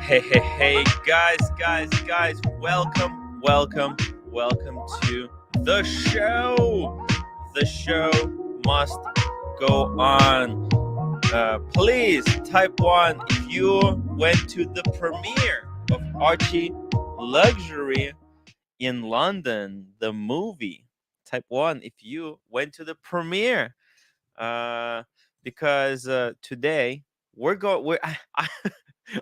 Hey, guys, welcome to the show. The show must go on. Please type 1 if you went to the premiere of Archie Luxury in London, the movie. Type 1 if you went to the premiere. Because today we're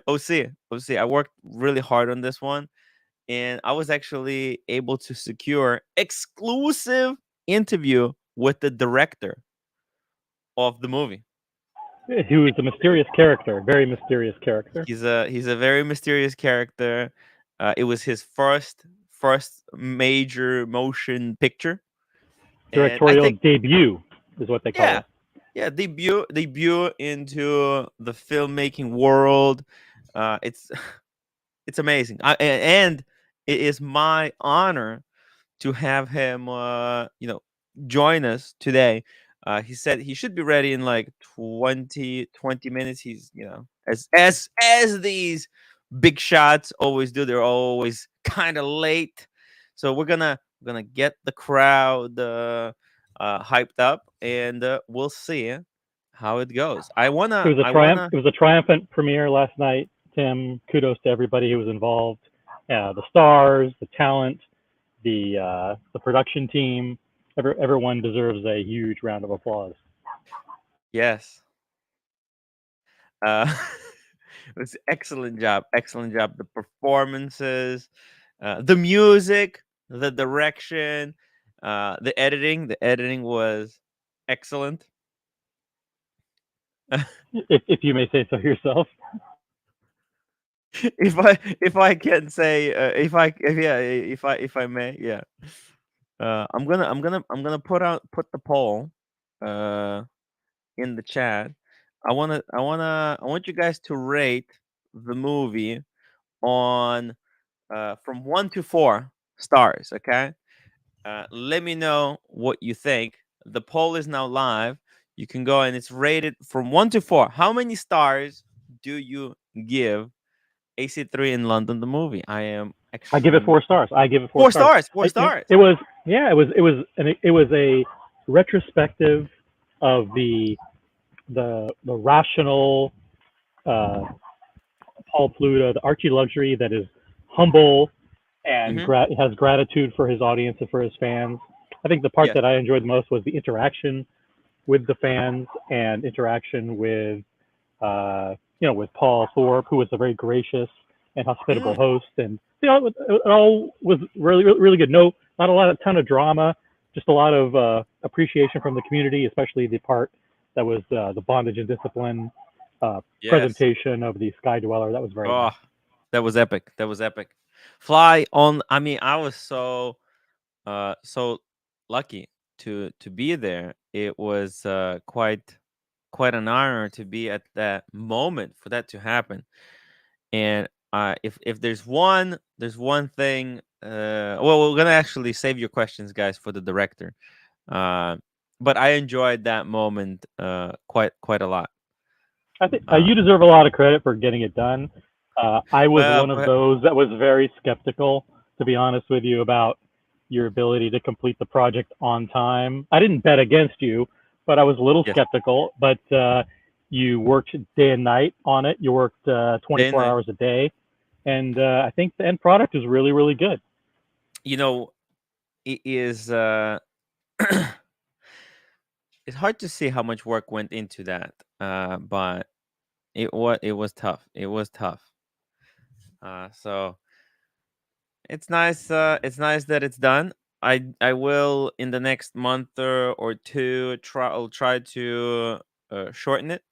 OC. I worked really hard on this one, and I was actually able to secure exclusive interview with the director of the movie. Who is a mysterious character, very mysterious character. He's a very mysterious character. It was his first major motion picture, and I Directorial think debut is what they call yeah, it. yeah, debut into the filmmaking world. It's it's amazing. And it is my honor to have him, join us today. He said he should be ready in like 20 minutes. He's, as these big shots always do. They're always kind of late. So we're gonna get the crowd hyped up, and we'll see how it goes. It was a I triumph. wanna. It was a triumphant premiere last night. Tim, kudos to everybody who was involved. The stars, the talent, the production team. Everyone deserves a huge round of applause. Yes. Uh, it was excellent job. Excellent job. The performances, the music, the direction, the editing. The editing was excellent. If you may say so yourself. If I can say, if I may, yeah. I'm gonna put the poll uh in the chat. I want you guys to rate the movie on from 1 to 4 stars. Okay, let me know what you think. The poll is now live. You can go, and it's rated from 1 to 4. How many stars do you give AC3 in London, the movie? I am I give it extremely 4 stars. I give it four four stars. stars. 4 stars. It was it was a retrospective of the rational uh, Paul Pluta, the Archie Luxury that is humble and Hmm. has gratitude for his audience and for his fans. I think the part Yes. that I enjoyed the most was the interaction with the fans and interaction with with Paul Thorpe, who was a very gracious and hospitable Mm, host, and it all was really good. No, not a lot of ton of drama, just a lot of appreciation from the community, especially the part that was the bondage and discipline yes. presentation of the Sky Dweller. That was very Oh, nice. that was epic. That was epic. Fly on. I mean, I was so lucky to be there. It was quite an honor to be at that moment for that to happen. And if there's one thing, well, we're gonna actually save your questions, guys, for the director. Uh, but I enjoyed that moment quite a lot. I think Uh, you deserve a lot of credit for getting it done. I was well, one of those that was very skeptical, to be honest with you, about your ability to complete the project on time. I didn't bet against you, but I was a little yes, skeptical. But you worked day and night on it. You worked day and 24 night. hours a day, and I think the end product is really, really good. You know, it is. It's hard to see how much work went into that, but it was tough. It was tough. So it's nice that it's done. I will, in the next month or two, I'll try to shorten it,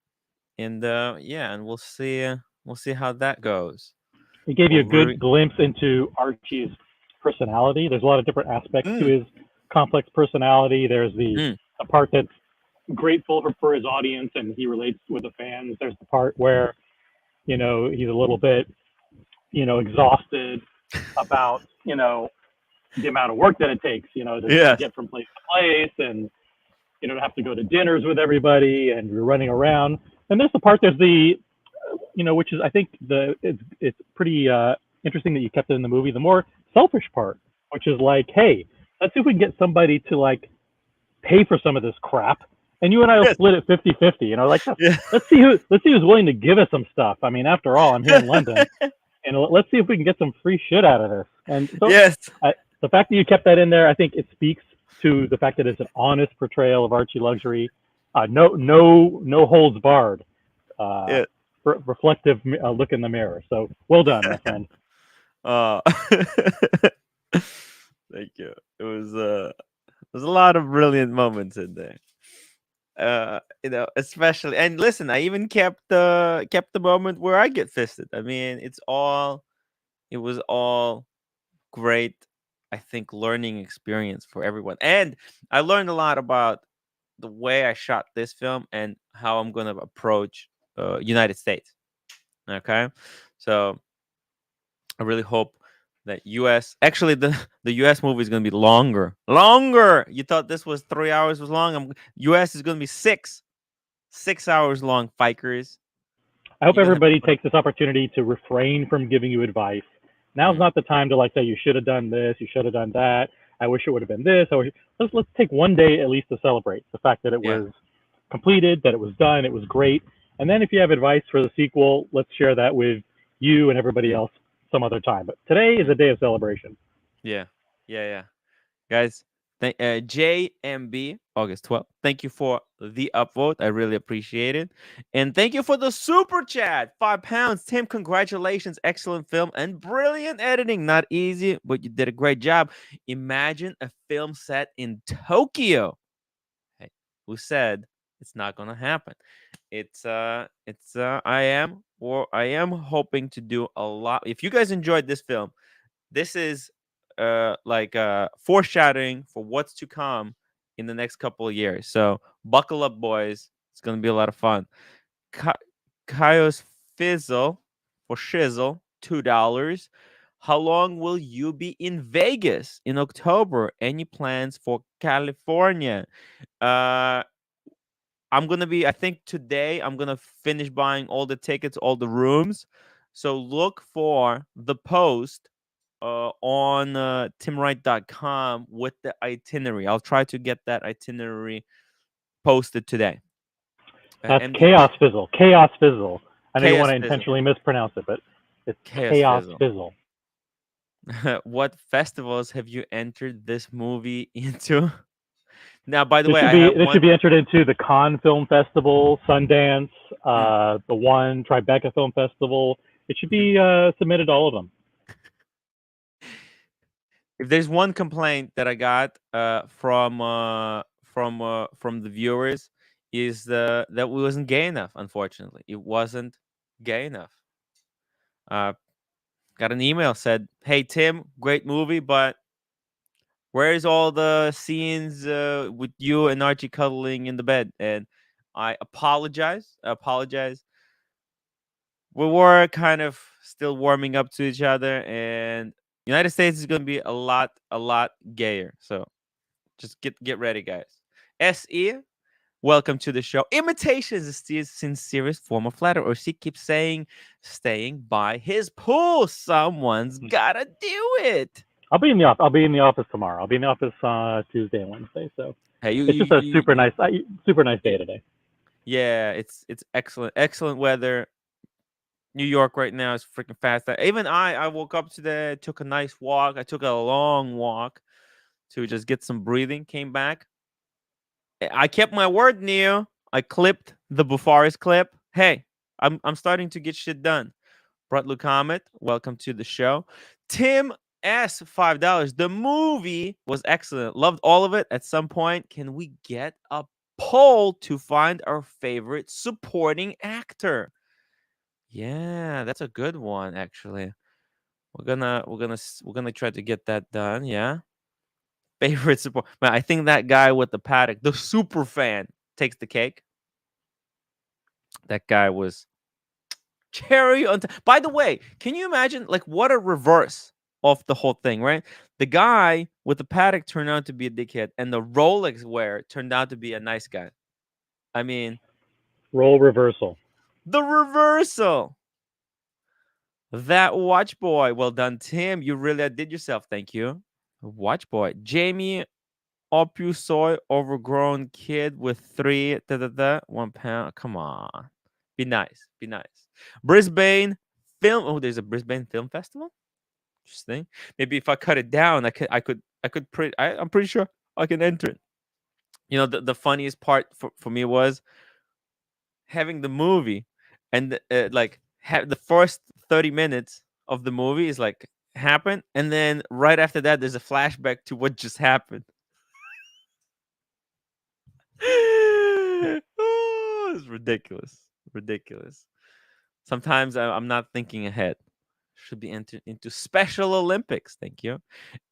and yeah, and we'll see how that goes. It gave you a We'll good glimpse into Archie's personality. There's a lot of different aspects to mm, his complex personality. There's mm, the part that's grateful for his audience and he relates with the fans. There's the part where, he's a little bit, exhausted about, the amount of work that it takes, to yes, get from place to place and, to have to go to dinners with everybody and you're running around. And there's the part, there's which is I think it's pretty interesting that you kept it in the movie. The more selfish part, which is like, hey, let's see if we can get somebody to like pay for some of this crap, and you and I will Yes. split it 50-50. Like Yeah. let's see who's willing to give us some stuff. I mean, after all, I'm here in London, and let's see if we can get some free shit out of this. And so, Yes. the fact that you kept that in there, I think it speaks to the fact that it's an honest portrayal of Archie luxury. No holds barred. Uh, Yeah. Reflective look in the mirror. So well done, my friend. Uh, thank you. There's a lot of brilliant moments in there. Especially, and listen, I even kept the moment where I get fisted. I mean, it was all great. I think learning experience for everyone, and I learned a lot about the way I shot this film and how I'm gonna approach United States. Okay, so I really hope that US actually the US movie is gonna be longer. Longer. You thought this was 3 hours was long. US is gonna be 6 hours long. Fikers, I hope you're gonna have everybody to put. takes this opportunity to refrain from giving you advice. Now's Mm, not the time to like say you should have done this, you should have done that. I wish it would have been this. Let's take one day at least to celebrate the fact that it yeah, was completed, that it was done, it was great. And then if you have advice for the sequel, let's share that with you and everybody yeah, else some other time. But today is yeah, a day of celebration. yeah, yeah. Guys. JMB August 12th. Thank you for the upvote. I really appreciate it. And thank you for the super chat. £5. Tim, congratulations. Excellent film and brilliant editing. Not easy, but you did a great job. Imagine a film set in Tokyo. Hey, who said it's not gonna happen? I am hoping to do a lot. If you guys enjoyed this film, this is like foreshadowing for what's to come in the next couple of years. So buckle up, boys. It's gonna be a lot of fun. Kaios Fizzle for Shizzle, $2. How long will you be in Vegas in October? Any plans for California? Uh I'm gonna be. I think today I'm gonna finish buying all the tickets, all the rooms. So look for the post on timwright.com with the itinerary. I'll try to get that itinerary posted today. That's MVP Chaos Fizzle. Chaos Fizzle. I know you want Chaos to Fizzle. intentionally mispronounce it, but it's Chaos Chaos Fizzle. Fizzle. What festivals have you entered this movie into? Now, by the This way, should I be have this should one. be entered into the Cannes Film Festival, Sundance, Mm, the one Tribeca Film Festival. It should mhm. be submitted to all of them. If there's one complaint that I got from the viewers is that we wasn't gay enough. Unfortunately, it wasn't gay enough. Uh, got an email said, "Hey Tim, great movie, but where's all the scenes with you and Archie cuddling in the bed?" And I apologize. I apologize. We were kind of still warming up to each other, and United States is going to be a lot gayer. So just get ready, guys. Se, welcome to the show. Imitation is the sincerest form of flattery. Or she keeps saying, staying by his pool. Someone's gotta do it. I'll be in the office tomorrow. I'll be in the office Tuesday and Wednesday. So Hey, it's just a super nice yeah, day today. yeah, it's excellent weather. New York right now is freaking fast. Even I woke up today, took a nice walk. I took a long walk to just get some breathing. Came back. I kept my word, Neo. I clipped the Bufaris clip. Hey, I'm starting to get shit done. Brett Lukamet, welcome to the show. Tim S, $5. The movie was excellent. Loved all of it. At some point, can we get a poll to find our favorite supporting actor? Yeah, that's a good one. Actually, we're gonna try to get that done. Yeah, favorite support. Man, I think that guy with the paddock, the super fan, takes the cake. That guy was cherry on top. By the way, can you imagine like what a reverse of the whole thing, right? The guy with the paddock turned out to be a dickhead, and the Rolex wearer turned out to be a nice guy. I mean, Role reversal. The reversal. That watch boy. Well done, Tim. You really outdid yourself. Thank you. Watch boy. Jamie Opusoy, overgrown kid with 1 pound. Come on. Be nice. Be nice. Brisbane film. Oh, there's a Brisbane Film Festival. Interesting. Maybe if I cut it down, I'm pretty sure I can enter it. You know, the funniest part for me was having the movie and like have the first 30 minutes of the movie is like happen, and then right after that there's a flashback to what just happened. Oh, it's ridiculous. Ridiculous. Sometimes I'm not thinking ahead. Should be entered into Special Olympics. Thank you.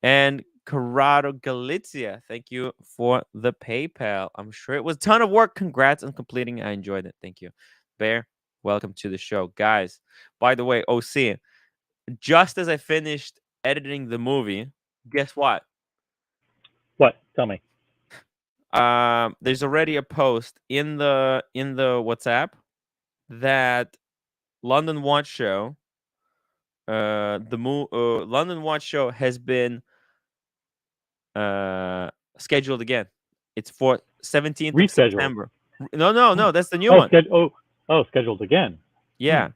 And Corrado Galizia, thank you for the PayPal. I'm sure it was a ton of work. Congrats on completing it. I enjoyed it. Thank you. Bear, welcome to the show. Guys, by the way, OC, just as I finished editing the movie, guess what? What? Tell me. There's already a post in the WhatsApp that London Watch Show, London Watch Show has been scheduled again. It's for 17th of Rescheduled. September. No, no, Hmm. no, that's the new Oh, one. scheduled again. Hmm. Yeah,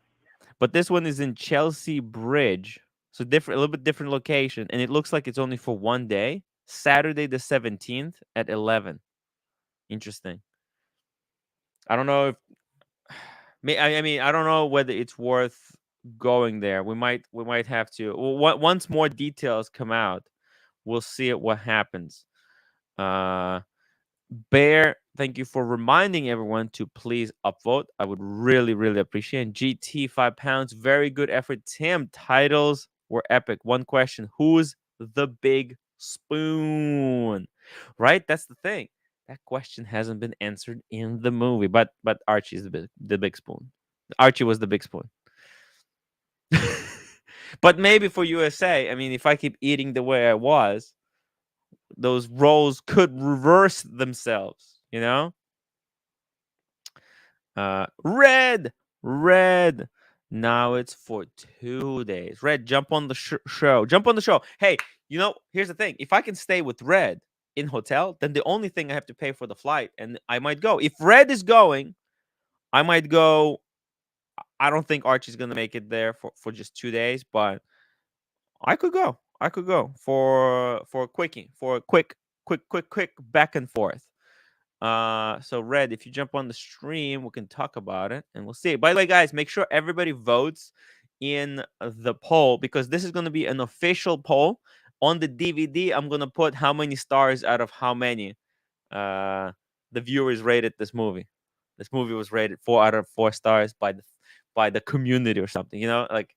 but this one is in Chelsea Bridge, so different, a little bit different location, and it looks like it's only for one day, Saturday the 17th at 11. Interesting. I don't know if I mean I don't know whether it's worth going there. We might have to. Once more details come out, we'll see what happens. Uh, Bear, thank you for reminding everyone to please upvote. I would really, really appreciate it. GT £5. Very good effort. Tim, titles were epic. One question: who's the big spoon? Right? That's the thing. That question hasn't been answered in the movie. But Archie's the big spoon. Archie was the big spoon. But maybe for USA, I mean, if I keep eating the way I was, those roles could reverse themselves, you know? Red, red. Now it's for 2 days. Red, jump on the show. Jump on the show. Hey, here's the thing. If I can stay with Red in hotel, then the only thing I have to pay for the flight, and I might go. If Red is going, I might go. I don't think Archie's gonna make it there for just 2 days, but I could go. I could go for a quickie, for a quick back and forth. So Red, if you jump on the stream, we can talk about it and we'll see. By the way, guys, make sure everybody votes in the poll because this is going to be an official poll. On the DVD, I'm going to put how many stars out of how many uh the viewers rated this movie. This movie was rated 4 out of 4 stars by the community or something, like.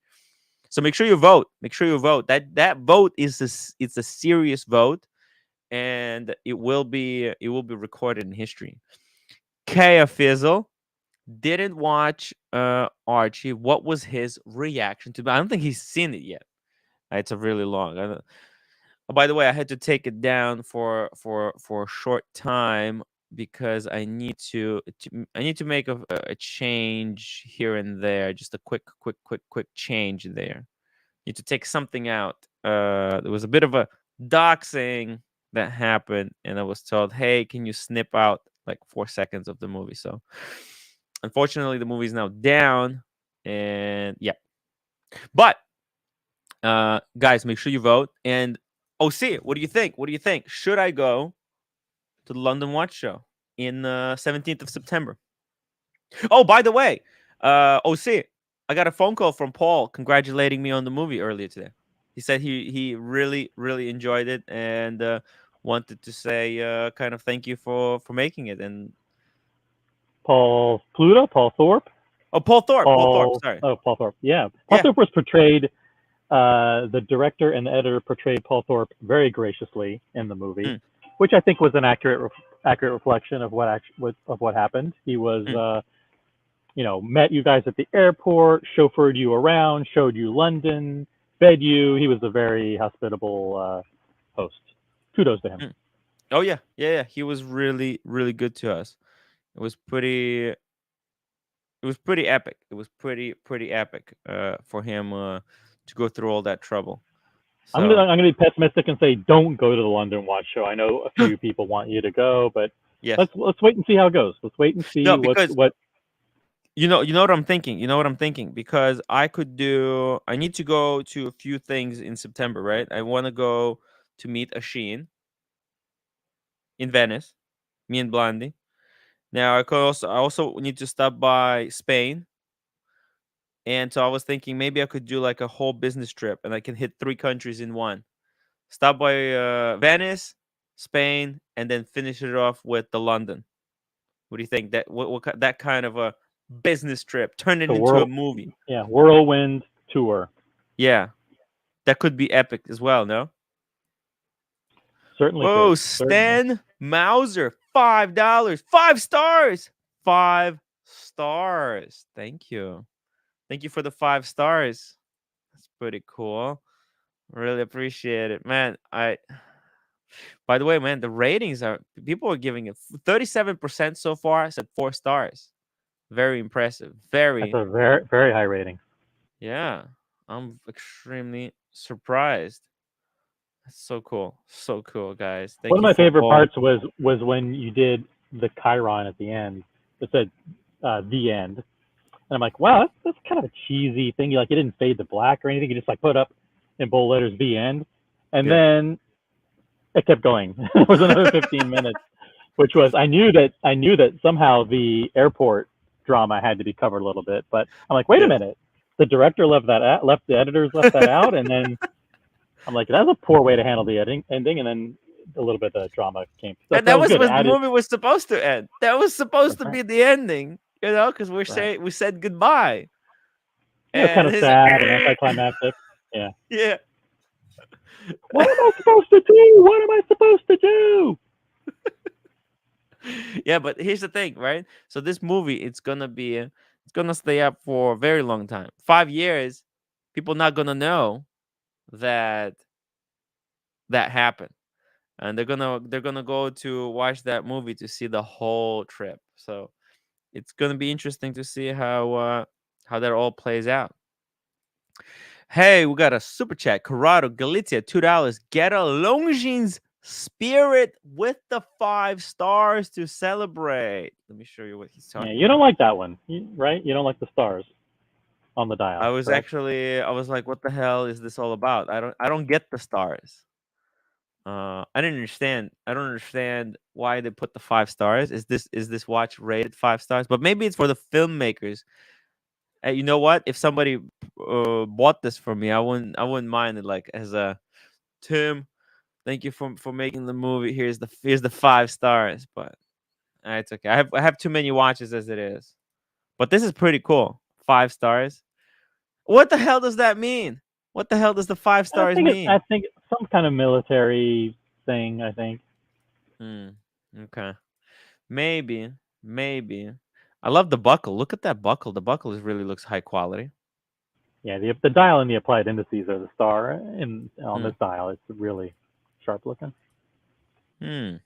So make sure you vote. Make sure you vote. That vote it's a serious vote, and it will be recorded in history. Kaya Fizzle didn't watch Archie. What was his reaction to? I don't think he's seen it yet. It's a really long. By the way, I had to take it down for a short time because I need to make a change here and there. Just a quick change there. Need to take something out. There was a bit of a doxing that happened, and I was told, "Hey, can you snip out like 4 seconds of the movie?" So, unfortunately, the movie is now down, and yeah. But guys, make sure you vote. And OC, what do you think? What do you think? Should I go to the London Watch Show in 17th of September? Oh, by the way, OC, I got a phone call from Paul congratulating me on the movie earlier today. He said he really really enjoyed it and wanted to say kind of thank you for making it. And Paul Pluto, Paul Thorpe, oh, Paul Thorpe, sorry. Paul Thorpe. Yeah, Paul Yeah. Thorpe was portrayed. The director and the editor portrayed Paul Thorpe very graciously in the movie, Mm, which I think was an accurate reflection of what happened. He was, mm. met you guys at the airport, chauffeured you around, showed you London, fed you. He was a very hospitable host. Kudos to him. Mm. Oh yeah, yeah, yeah. He was really really good to us. It was pretty. it was pretty epic. It was pretty epic for him to go through all that trouble. So I'm gonna be pessimistic and say don't go to the London Watch Show. I know a few people want you to go, but yes, let's wait and see how it goes. Let's wait and no, see because what you know what I'm thinking. You know what I'm thinking because I need to go to a few things in September, right? I want to go to meet Asheen in Venice, me and Blondie. Now I also need to stop by Spain, and so I was thinking maybe I could do like a whole business trip, and I can hit 3 countries in one. Stop by Venice, Spain, and then finish it off with the London. What do you think? That kind of a business trip, turn it the into a world movie. yeah whirlwind tour Yeah, that could be epic as well. No. certainly Whoa, could certainly. Stan Mauser, $5, 5 stars, 5 stars. Thank you for the 5 stars. That's pretty cool. Really appreciate it, man. By the way, man, the ratings are people are giving it 37% so far. Said 4 stars. Very impressive. That's Very, a very high rating. yeah. I'm extremely surprised. That's so cool. So cool, guys. One Thank of you my for favorite all. parts was when you did the chyron at the end. It said the end, and I'm like, wow, that's kind of a cheesy thing. You didn't fade to black or anything. You just like put up in bold letters the end, and Yeah. then it kept going. It was another 15 minutes, which was I knew that somehow the airport drama had to be covered a little bit, but I'm like, wait a Yes. minute, the director left the editors left that out, and then I'm like, that's a poor way to handle the ending, and then a little bit of drama came. That And that that was was good. what the Added movie was supposed to end. That was supposed that's to right, be the ending, because right. we said goodbye. Yeah, it was kind And of he's like, sad and anticlimactic. Yeah. yeah. What am I supposed to do? What am I supposed to do? Yeah, but here's the thing, right? So this movie, it's gonna stay up for a very long time. 5 years, people not gonna know that that happened, and they're gonna go to watch that movie to see the whole trip. So it's gonna be interesting to see how that all plays out. Hey, we got a super chat. Corrado Galicia, $2. Get a Longines spirit with the 5 stars to celebrate. Let me show you what he's Yeah, talking you don't about. like that one, right? You don't like the stars on the dial, correct? I was like, what the hell is this all about? I don't get the stars. I didn't understand. I don't understand why they put the 5 stars. Is this watch rated 5 stars? But maybe it's for the filmmakers. You know what? If somebody bought this for me, I wouldn't mind it. Like as a Tim, thank you for making the movie. Here's the 5 stars. But it's okay. I have too many watches as it is. But this is pretty cool. 5 stars. What the hell does that mean? What the hell does the five I stars think it's I mean? think it's some kind of military thing. I think. Hmm. Okay. Maybe. Maybe. I love the buckle. Look at that buckle. The buckle is really looks high quality. Yeah, the dial and the applied indices are the star, and on Hmm. this dial, it's really sharp looking. Hmm.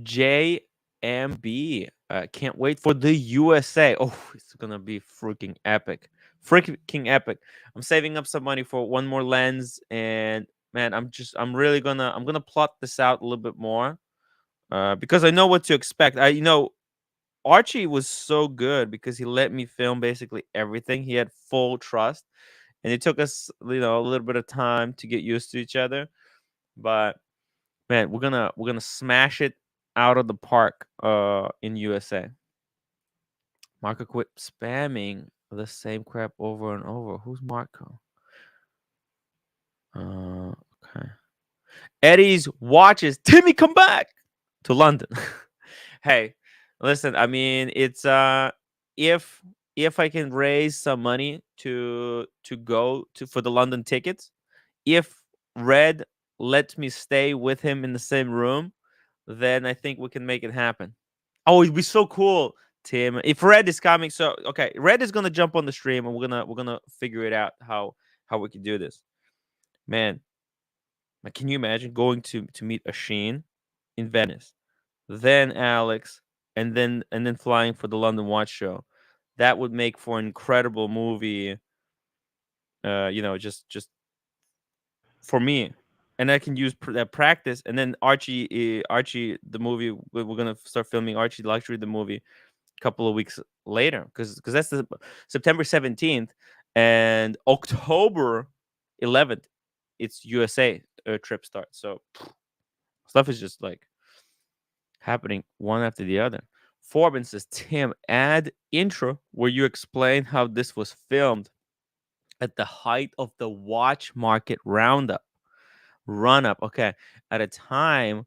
JMB. Can't wait for the USA. Oh, it's gonna be freaking epic. Freaking epic. I'm saving up some money for one more lens, and man, I'm gonna plot this out a little bit more. Because I know what to expect. Archie was so good because he let me film basically everything. He had full trust, and it took us, a little bit of time to get used to each other. But man, we're gonna smash it out of the park in USA. Marco quit spamming the same crap over and over. Who's Marco? Okay. Eddie's watches. Timmy, come back to London. Hey, listen, I mean, it's if if I can raise some money to go to for the London tickets, if Red lets me stay with him in the same room, then I think we can make it happen. Oh, it'd be so cool, Tim. If Red is coming, so okay, Red is gonna jump on the stream, and we're gonna figure it out how we can do this. Man, like, can you imagine going to meet Asheen in Venice, then Alex, and then flying for the London Watch Show? that would make for an incredible movie. Just for me, and I can use that practice. And then Archie, the movie, we're gonna start filming Archie Luxury, the movie, a couple of weeks later, because that's the September 17th, and October 11th, it's USA trip starts. So stuff is just like happening one after the other. Forbin says, Tim, add intro where you explain how this was filmed at the height of the watch market roundup run up. Okay. At a time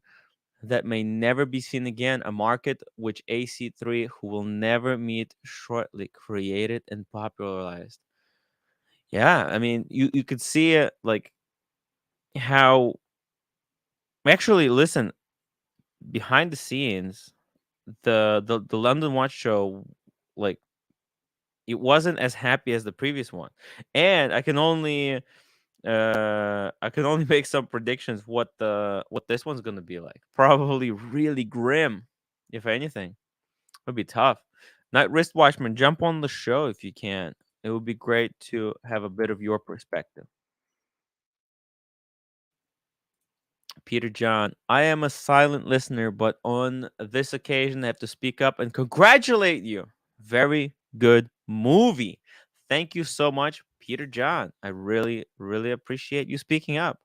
that may never be seen again, a market which AC3, who will never meet shortly, created and popularized. Yeah. I mean, you could see it like how actually, listen, behind the scenes, the London Watch Show, like, it wasn't as happy as the previous one. And I can only make some predictions what this one's gonna be like. Probably really grim, if anything. It'll be tough. Night Wristwatchman, jump on the show if you can. It would be great to have a bit of your perspective. Peter John, I am a silent listener, but on this occasion, I have to speak up and congratulate you. Very good movie. Thank you so much, Peter John. I really, really appreciate you speaking up.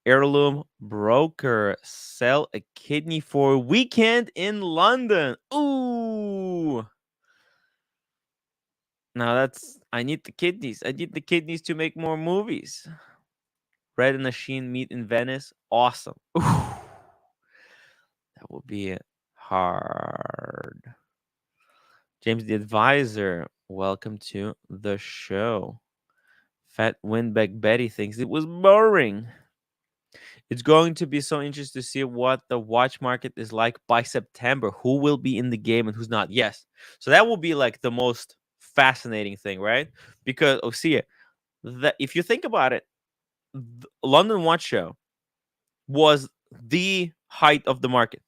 Heirloom broker, sell a kidney for a weekend in London. Ooh. Now that's, I need the kidneys. I need the kidneys to make more movies. Red and the Sheen meet in Venice. Awesome. Ooh. That will be hard. James the Advisor, welcome to the show. Fat Windback Betty thinks it was boring. It's going to be so interesting to see what the watch market is like by September. Who will be in the game and who's not? Yes. So that will be like the most fascinating thing, right? Because see it. That if you think about it, the London Watch Show was the height of the market.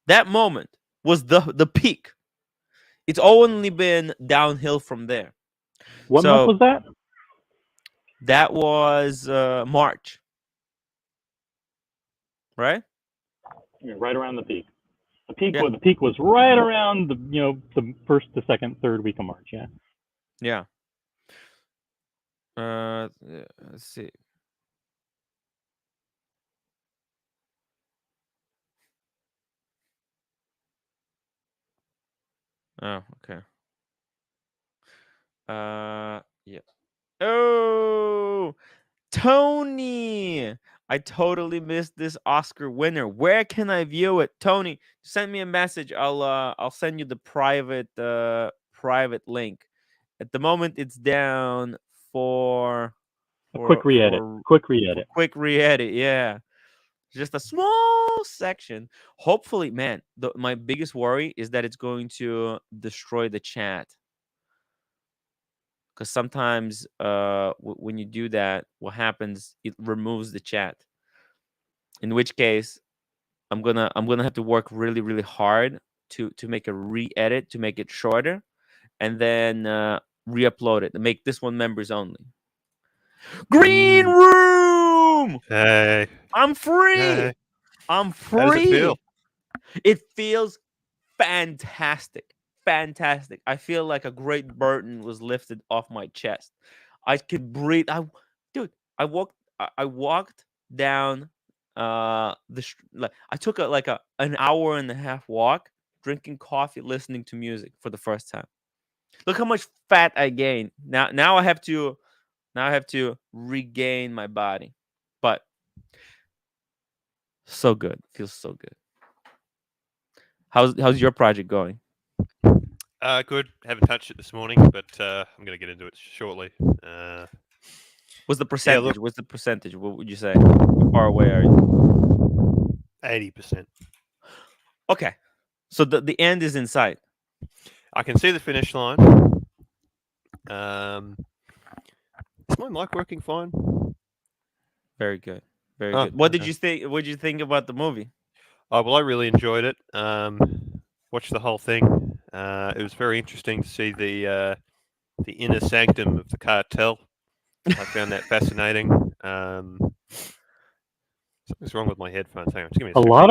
That moment was the peak. It's only been downhill from there. What month So was that? that was March, right? Yeah, right around the peak. The peak Yeah, was right around the first, the second, third week of March. Yeah. yeah. Let's see. Oh, okay. Yeah. Oh, Tony! I totally missed this Oscar winner. Where can I view it? Tony, send me a message. I'll send you the private link. At the moment it's down for A quick for re-edit. for Quick for re-edit. quick re-edit. Yeah. Just a small section. Hopefully, man, my biggest worry is that it's going to destroy the chat, because sometimes when you do that, what happens, it removes the chat, in which case I'm gonna have to work really really hard to make a re-edit to make it shorter, and then re-upload it and make this one members only. Green Mm. room. Hey, I'm free. hey. I'm How does it free. feel? It feels fantastic. Fantastic. I feel like a great burden was lifted off my chest. I could breathe. Dude, I walked down like I took an hour and a half walk, drinking coffee, listening to music for the first time. Look how much fat I gained. Now I have to regain my body. But so good. Feels so good. How's your project going? Good. Haven't touched it this morning, but I'm going to get into it shortly. What's the Yeah, percentage? look, What's the percentage? What would you say? How far away are you? 80%. Okay. So the end is in sight. I can see the finish line. Um, is my mic working fine? Very good. Very Oh, good. What did okay. you think? What did you think about the movie? Oh, well, I really enjoyed it. Watched the whole thing. It was very interesting to see the inner sanctum of the cartel. I found that fascinating. Something's wrong with my headphones. Hang on, just give me a A second. lot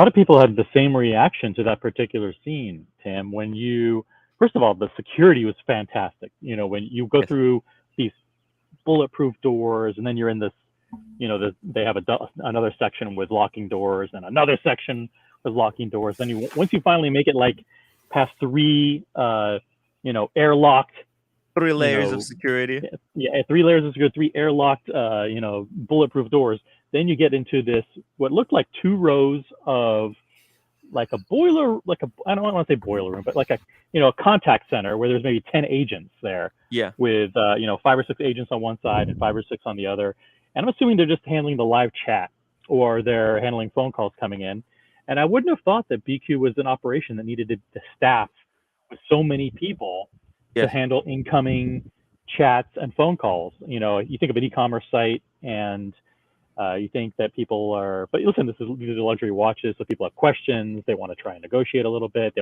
of people had the same reaction to that particular scene, Tim. When you, first of all, the security was fantastic. You know, when you go Yes. through these bulletproof doors, and then you're in this, you know, they have another section with locking doors and another section with locking doors. Then once you finally make it like past three, airlocked, Three you layers of know, security. yeah, 3 layers of security, three airlocked, bulletproof doors. Then you get into this what looked like 2 rows of like a boiler, like a I don't want to say boiler room, but like a contact center where there's maybe 10 agents there Yeah. with 5 or 6 agents on one side and 5 or 6 on the other. And I'm assuming they're just handling the live chat or they're handling phone calls coming in. And I wouldn't have thought that BQ was an operation that needed to staff with so many people to Yes. handle incoming chats and phone calls. You know, you think of an e-commerce site and you think that people are, but listen, these are luxury watches, so people have questions. They want to try and negotiate a little bit. They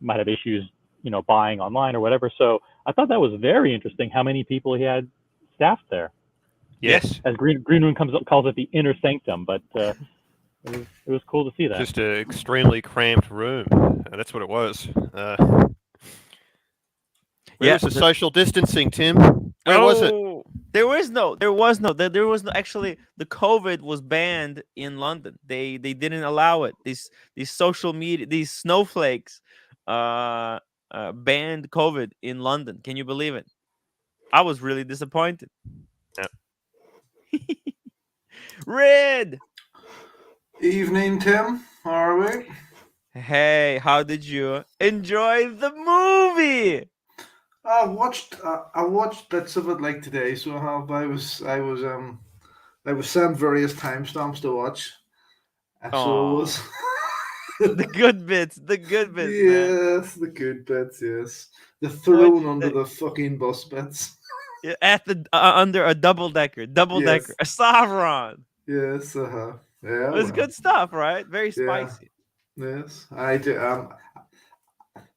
might have issues, buying online or whatever. So I thought that was very interesting. How many people he had staffed there? Yeah. Yes, As Green Room calls it the inner sanctum, but it was cool to see that. just an extremely cramped room. That's what it was. Where Yeah. was the social distancing, Tim? Where was it? Oh, actually, the COVID was banned in London. They didn't allow it. These social media, these snowflakes, uh, banned COVID in London. Can you believe it? I was really disappointed. Yeah. Red. Evening, Tim. How are we? Hey, how did you enjoy the movie? I watched bits of it like today, so I was sent various timestamps to watch. So it Oh, was the good bits, the good bits, man. yes, the good bits, yes. The What thrown under the fucking bus bits. at the under a double decker, Yes, a Savron. yes, yeah, It was well, good stuff, right? Very yeah, spicy. yes. I do.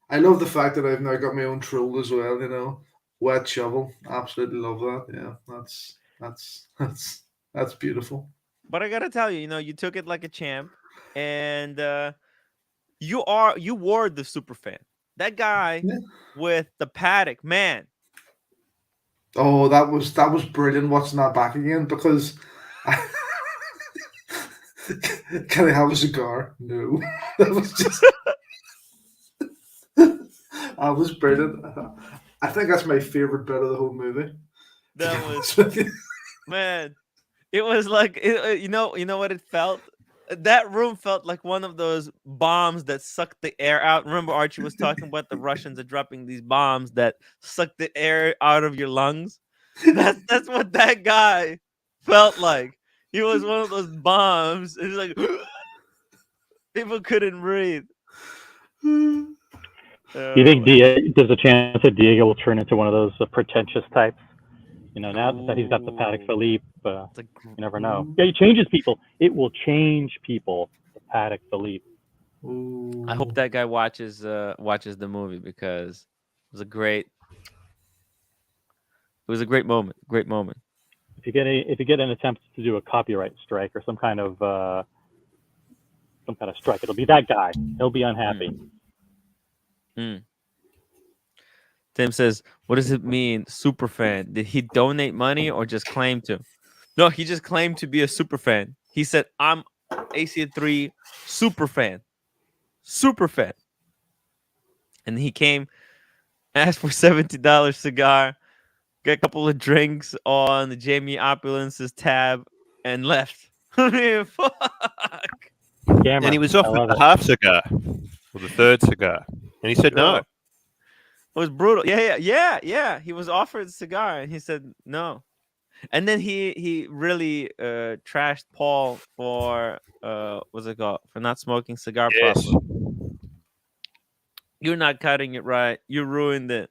I love the fact that I've now got my own troll as well. Wet shovel. Absolutely love that. Yeah, that's beautiful. But I gotta tell you, you took it like a champ, and you were the super fan. That guy Yeah. with the paddock, man. Oh, that was brilliant watching that back again because can I have a cigar? No, that was just that was brilliant. I think that's my favorite bit of the whole movie. To be That was honest with you. man. It was like you know what it felt. That room felt like one of those bombs that suck the air out. Remember, Archie was talking about the Russians are dropping these bombs that suck the air out of your lungs. That's what that guy felt like. He was one of those bombs. It's like people couldn't breathe. Do you think Oh, there's a chance that Diego will turn into one of those pretentious types? Now that he's got the Patek ooh, Philippe, it's like you never know. Yeah, he changes people. It will change people. The Patek Philippe. I hope Ooh. that guy watches the movie because it was a great moment. Great moment. If you get an attempt to do a copyright strike or some kind of strike, it'll be that guy. He'll be unhappy. Mm. Tim says, "What does it mean, super fan? Did he donate money or just claim to?" No, he just claimed to be a super fan. He said, "I'm AC3 super fan, super fan," and he came, asked for $70 cigar, got a couple of drinks on the Jamie Opulence's tab, and left. I mean, fuck. And he Scammer. was I offered love the it. half cigar or the third cigar, and he said no. Oh, it was brutal. Yeah. He was offered a cigar, and he said no. And then he really trashed Paul for what's it called, for not smoking cigar Yes. properly. You're not cutting it right. You ruined it.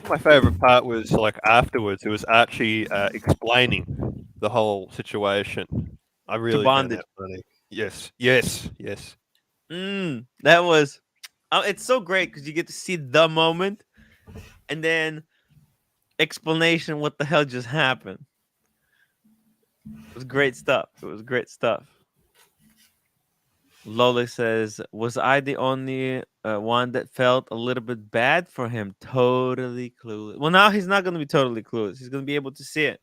My favorite part was like afterwards. It was Archie explaining the whole situation. I To really found bondage. that funny. Yes. That was It's so great because you get to see the moment, and then explanation what the hell just happened. It was great stuff. It was great stuff. Lola says, "Was I the only one that felt a little bit bad for him? Totally clueless." Well, now he's not going to be totally clueless. He's going to be able to see it.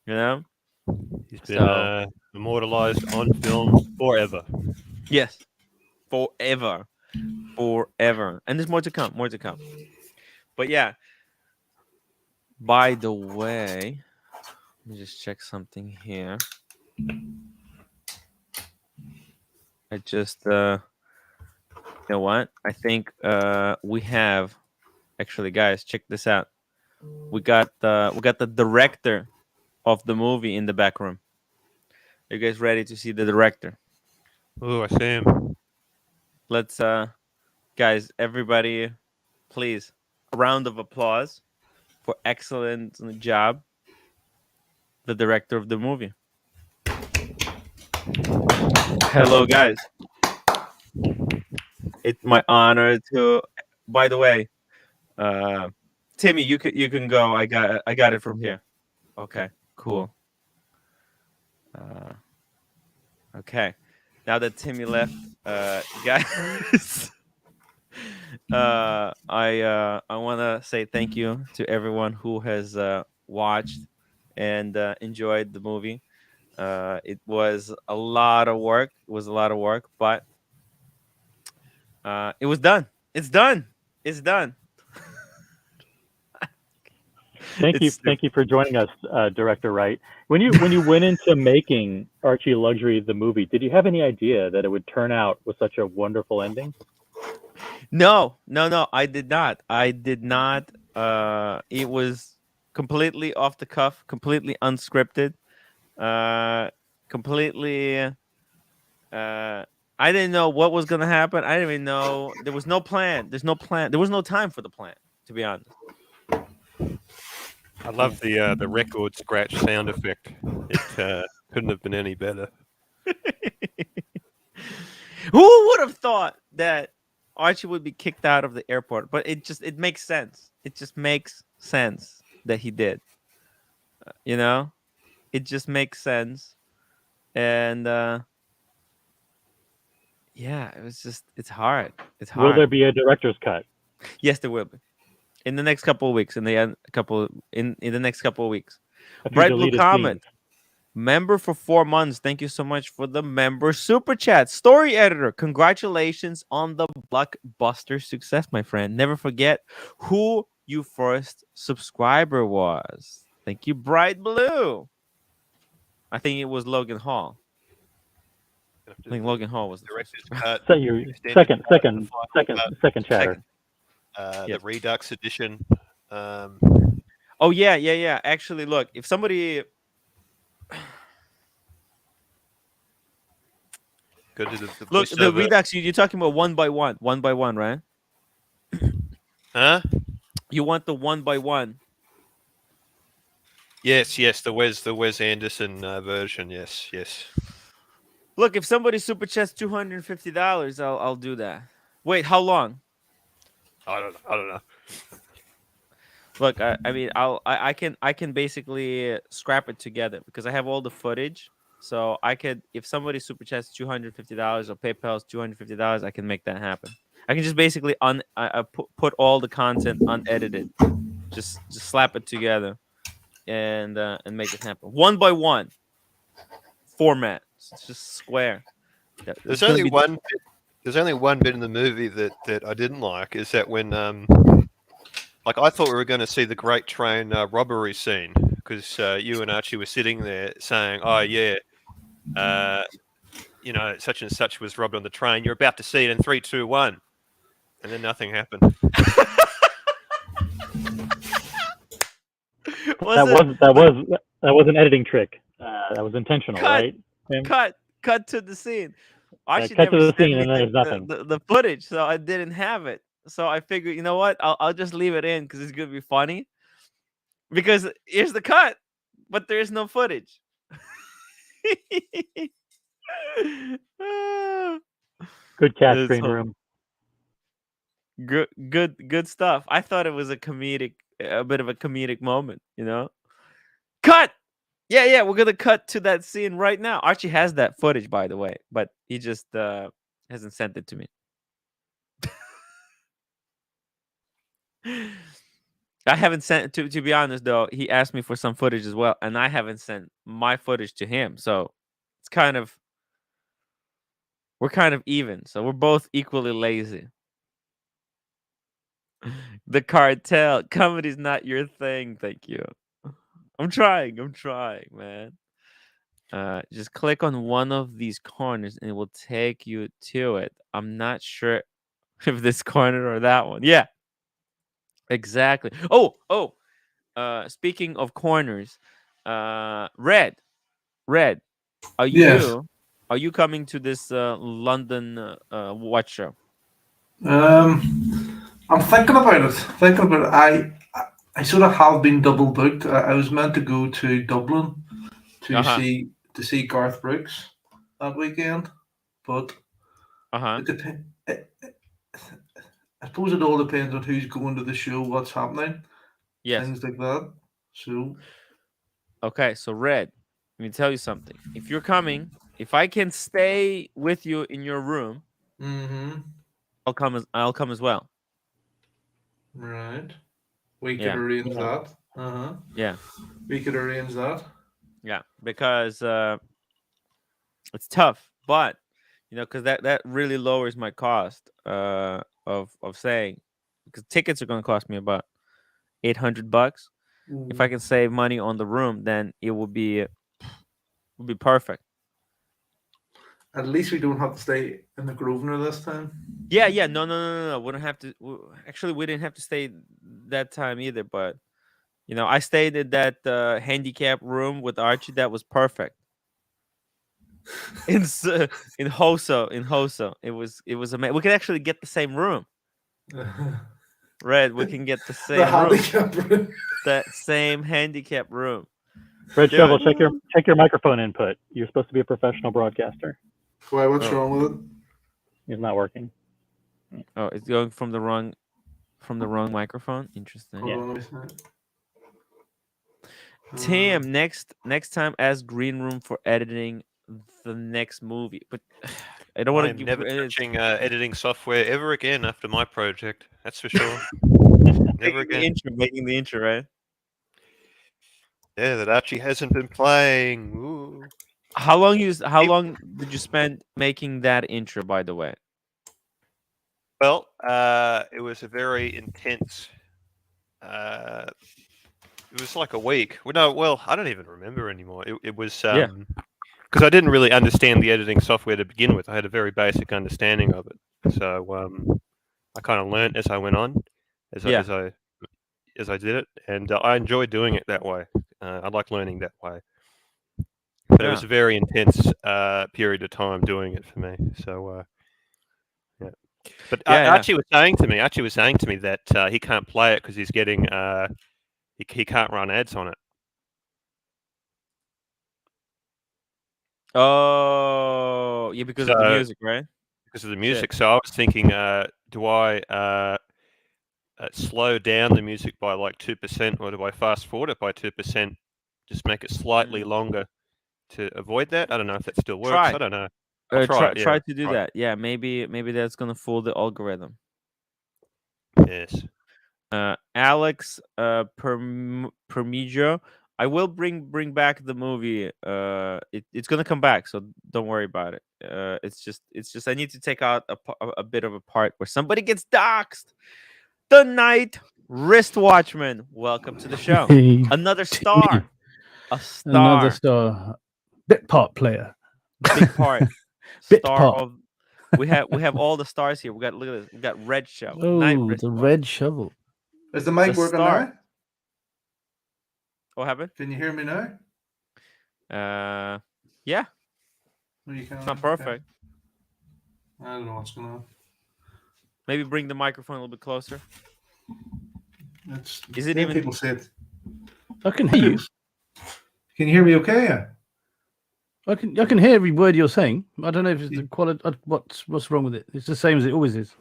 You know? He's been So immortalized on film forever. yes, forever, forever, and there's more to come. More to come. But yeah. By the way, let me just check something here. I just you know what? I think we have actually, guys, check this out. We got the director of the movie in the back room. Are you guys ready to see the director? Oh, I see him. Let's guys, everybody, please, a round of applause for excellent job, the director of the movie. Hello, guys. It's my honor to. By the way, Timmy, you can go. I got it from here. Okay, cool. Okay, now that Timmy left, guys, I want to say thank you to everyone who has watched and enjoyed the movie. It was a lot of work. It was a lot of work, but it was done. It's done. It's done. Thank you, It's thank you for joining us, Director Wright. When you went into making Archie Luxury the movie, did you have any idea that it would turn out with such a wonderful ending? No, no, no. I did not. I did not. It was completely off the cuff, completely unscripted, completely. I didn't know what was gonna happen. I didn't even know there was no plan. There's no plan. There was no time for the plan, to be honest. I love the record scratch sound effect. It couldn't have been any better. Who would have thought that Archie would be kicked out of the airport? But it makes sense. It just makes sense that he did. You know, it just makes sense, and yeah, it's hard. It's Will hard. there be a director's cut? Yes, there will be in the next couple of weeks. In the next couple of weeks. A few Bright Blue deleted Comet. scenes. Member for 4 months. Thank you so much for the member super chat. Story editor, congratulations on the blockbuster success, my friend. Never forget who your first subscriber was. Thank you, Bright Blue. I think it was Logan Hall. I think Logan Hall was the first Director's subscriber. cut. So your extended cut, the final cut, second chatter. Second. Yes. The Redux edition. Oh yeah. Actually, look, if somebody Go to the look, the voiceover. Redux, you're talking about one by one, right? Huh? You want the one by one. Yes, the Wes Anderson version. Yes. Look, if somebody super chats $250, I'll do that. Wait, how long? I don't know. Look, I mean, I can basically scrap it together because I have all the footage. So I could, if somebody super chats $250 or PayPal's $250, I can make that happen. I can just basically put all the content unedited, just slap it together, and make it happen one by one format. It's just square. There's only one. There's only one bit in the movie that I didn't like. Is that when like I thought we were going to see the Great Train robbery scene because you and Archie were sitting there saying, "Oh yeah, you know, such and such was robbed on the train. You're about to see it in 3, 2, 1," and then nothing happened. That was an editing trick. That was intentional, right? Cut to the scene. Archie cut to never the sent scene me and then there's nothing. the footage, so I didn't have it. So I figured, you know what? I'll just leave it in because it's gonna be funny. Because here's the cut, but there is no footage. Good catch, It's green room. good stuff. I thought it was a bit of a comedic moment, you know. Cut. Yeah, we're gonna cut to that scene right now. Archie has that footage, by the way, but he just hasn't sent it to me. I haven't sent to be honest though. He asked me for some footage as well, and I haven't sent my footage to him. So it's we're kind of even. So we're both equally lazy. The cartel comedy's not your thing. Thank you. I'm trying, man. Just click on one of these corners and it will take you to it. I'm not sure if this corner or that one. Yeah, exactly. Speaking of corners, Red, are Yes. you coming to this London watch show? I'm thinking about it. I sort of have been double booked. I was meant to go to Dublin Uh to huh. see Garth Brooks that weekend, but Uh huh. it depends. I suppose it all depends on who's going to the show, what's happening, Yes. things like that. So, Okay. So Red, let me tell you something. If you're coming, if I can stay with you in your room, mm-hmm, I'll come as well. right. We could Yeah. arrange that. Uh huh. Yeah. We could arrange that. Yeah. Because it's tough, but because that really lowers my cost of staying, because tickets are going to cost me about $800. If I Ooh. can save money on the room, then it would be perfect. At least we don't have to stay in the Grosvenor this time. Yeah. No. We don't have to. Actually, we didn't have to stay that time either. But I stayed at that handicap room with Archie. That was perfect. In Hoso, it was amazing. We can actually get the same room. Red, we can get the The same room. handicap room. That same handicap room. Red Shovel, Dude. check your microphone input. You're supposed to be a professional broadcaster. Why? What's Oh, wrong with it? It's not working. it's going from the wrong microphone. Interesting. Hold Yeah. on a minute. Tim, next time ask Green Room for editing the next movie. But I don't want I to am give never touching editing software ever again after my project. That's for sure. Never again. making the intro, right? Yeah, that Archie hasn't been playing. Ooh. How long did you spend making that intro, by the way? Well, it was a very intense. It was like a week. Well, no, well, I don't even remember anymore. It was Yeah. because I didn't really understand the editing software to begin with. I had a very basic understanding of it, so I kind of learned as I went on, as I Yeah. as I as I did it, and I enjoyed doing it that way. I like learning that way. But it was Yeah. a very intense period of time doing it for me. So yeah. But Yeah. Archie was saying to me that he can't play it because he's getting he can't run ads on it. Oh, yeah, because of the So music, right? because of the Shit. music. So I was thinking, do I slow down the music by like 2%, or do I fast forward it by 2%? Just make it slightly Mm. longer to avoid that. I don't know if that still works. I Try. don't know. I'll try Try it. Yeah, try to do right. that. Yeah, maybe that's gonna fool the algorithm. Yes. Alex Permigio. I will bring back the movie. It's gonna come back, so don't worry about it. It's just I need to take out a bit of a part where somebody gets doxxed. The Night Wristwatchman. Welcome to the show. Hey, Another to me, star. A another star. star, bit part player, Big part. bit Star part. of. We have all the stars here. Look at this. We got Red Show. Night Oh, the Wristwatch. red shovel. Is the The mic working star. now? What happened? Can you hear me now? Yeah. No, you can't. It's not Okay. perfect. I don't know what's going on. Maybe bring the microphone a little bit closer. Is it Then even? people say it. I can hear you. Can you hear me okay? I can hear every word you're saying. I don't know if it's the quality. What's wrong with it? It's the same as it always is.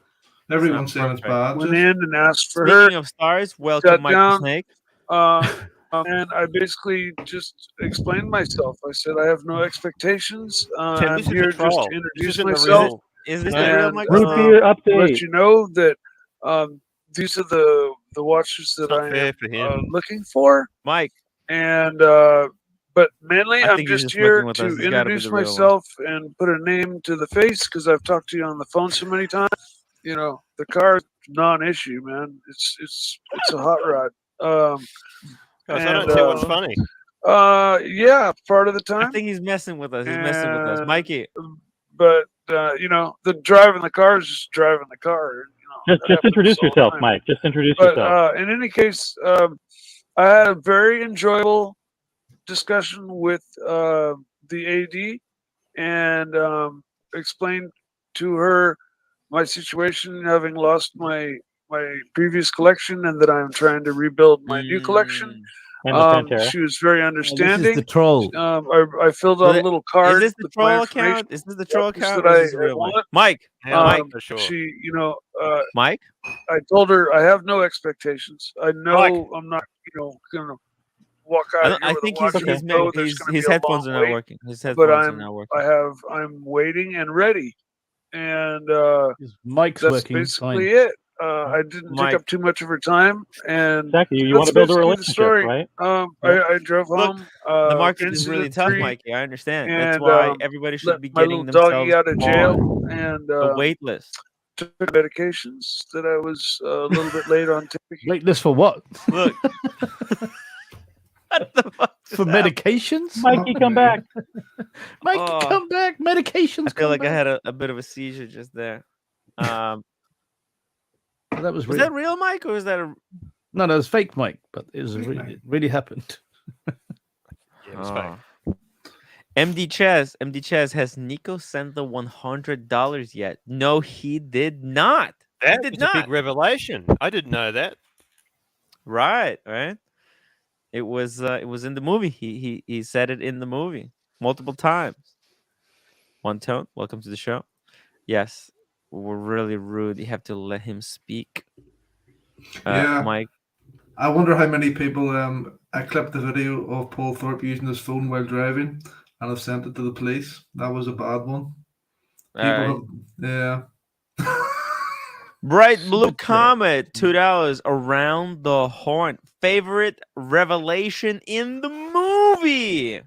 Everyone's saying it's perfect. bad. Went Just in and asked for her, Speaking of stars, welcome sat Michael down, Snake. and I basically just explained myself. I said I have no expectations. Tim, I'm this is a here just troll. to This introduce isn't the myself real. Is this No. the real and Michael Root Snake? beer let update. you know that these are the watches that Not I fair am for him. looking for. Mike, And but mainly, I I'm think he's just just here fucking with to us. It's got to be introduce the real one. myself and put a name to the face because I've talked to you on the phone so many times. You know, the car is non-issue, man. It's a hot rod. Guys, I don't and see what's funny. yeah, part of the I time. think he's messing with us. He's messing with us. And- Mikey, But you know, the driving the car is just driving the car. You know, that Just happens introduce all the yourself, time. Mike. Just introduce But yourself. in any case, I had a very enjoyable discussion with the AD and explained to her my situation, having lost my previous collection, and that I'm trying to rebuild my new collection. And the Pantera. She was very This understanding. is the troll. I filled out a little card. is this the with my troll information, account? Is this the troll watches account, that or is I this the real one? want. Mike, Yeah, Mike, for sure. She, you know, Mike. I told her I have no expectations. I know Mike. I'm not, you know, gonna walk out I, here I with think a watch he's, and he's, know ma- there's he's gonna be his a headphones long are not wait. working. His But headphones are not working. I'm waiting and ready, and His mic's that's working basically fine. it. I didn't Mike. take up too much of her time, and Exactly. You that's want to build a basically the relationship, story. right? I drove Look, home. The market is really incident tough, free, Mikey. I understand. That's and why everybody should let be my little getting doggy themselves out of jail, on and the wait list. took medications that I was a little bit late on taking. Waitlist for what? Look. What the fuck just For happened? medications? Mikey, come back. Mikey, Oh. come back. Medications. I feel like I had a bit of a seizure just there. That was Was real. that real, Mike, or was that a? No, it was fake, Mike. But it was Fake really, Mike. it really happened. Yeah, it was fake. Oh. MD Chaz, has Nico sent the $100 yet? No, he did not. That did was a not. big revelation. I didn't know that. Right. It was in the movie. He said it in the movie multiple times. One Tone, welcome to the show. Yes, we're really rude. You have to let him speak. Yeah. Mike. I wonder how many people I clipped the video of Paul Thorpe using his phone while driving and have sent it to the police. That was a bad one. People have, yeah. Bright Blue But, Comet, $2 around the horn. Favorite revelation in the movie.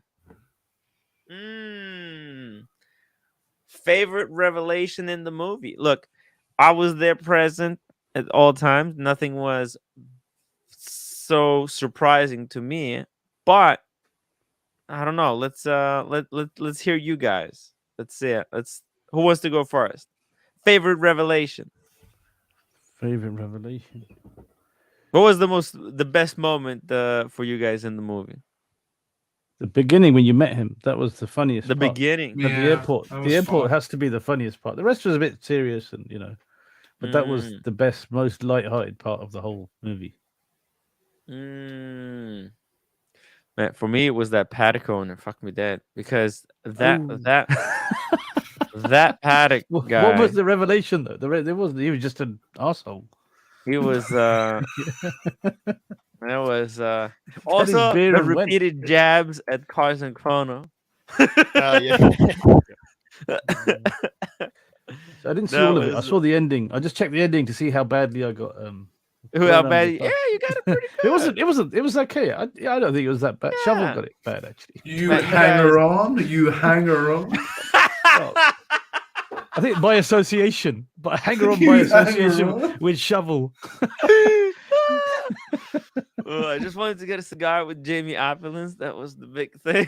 Favorite revelation in the movie. Look, I was there present at all times. Nothing was so surprising to me, but I don't know. Let's hear you guys. Let's see it. Who wants to go first? Favorite revelation. Favorite revelation. What was the best moment for you guys in the movie? The beginning when you met him. That was the funniest The part. beginning. At the Yeah, airport. that The was airport fun. has to be the funniest part. The rest was a bit serious and but that was the best, most light-hearted part of the whole movie. Man, for me, it was that paddock owner. Fuck me dead, because that paddock guy. What was the revelation though? There wasn't. He was just an asshole. He was. That was also beer the and went. repeated jabs at Cars and Chrono. Yeah. So I didn't see That all of it. I was- saw the ending. I just checked the ending to see how badly I got. How burned bad? under Yeah, the bus. you got it pretty good. It was okay. I don't think it was that bad. Shovel Yeah. got it bad actually. You But you hanger on. You hanger on. I think by association, but hanger on You by hanger association on. with shovel. I just wanted to get a cigar with Jamie Opulence. That was the big thing.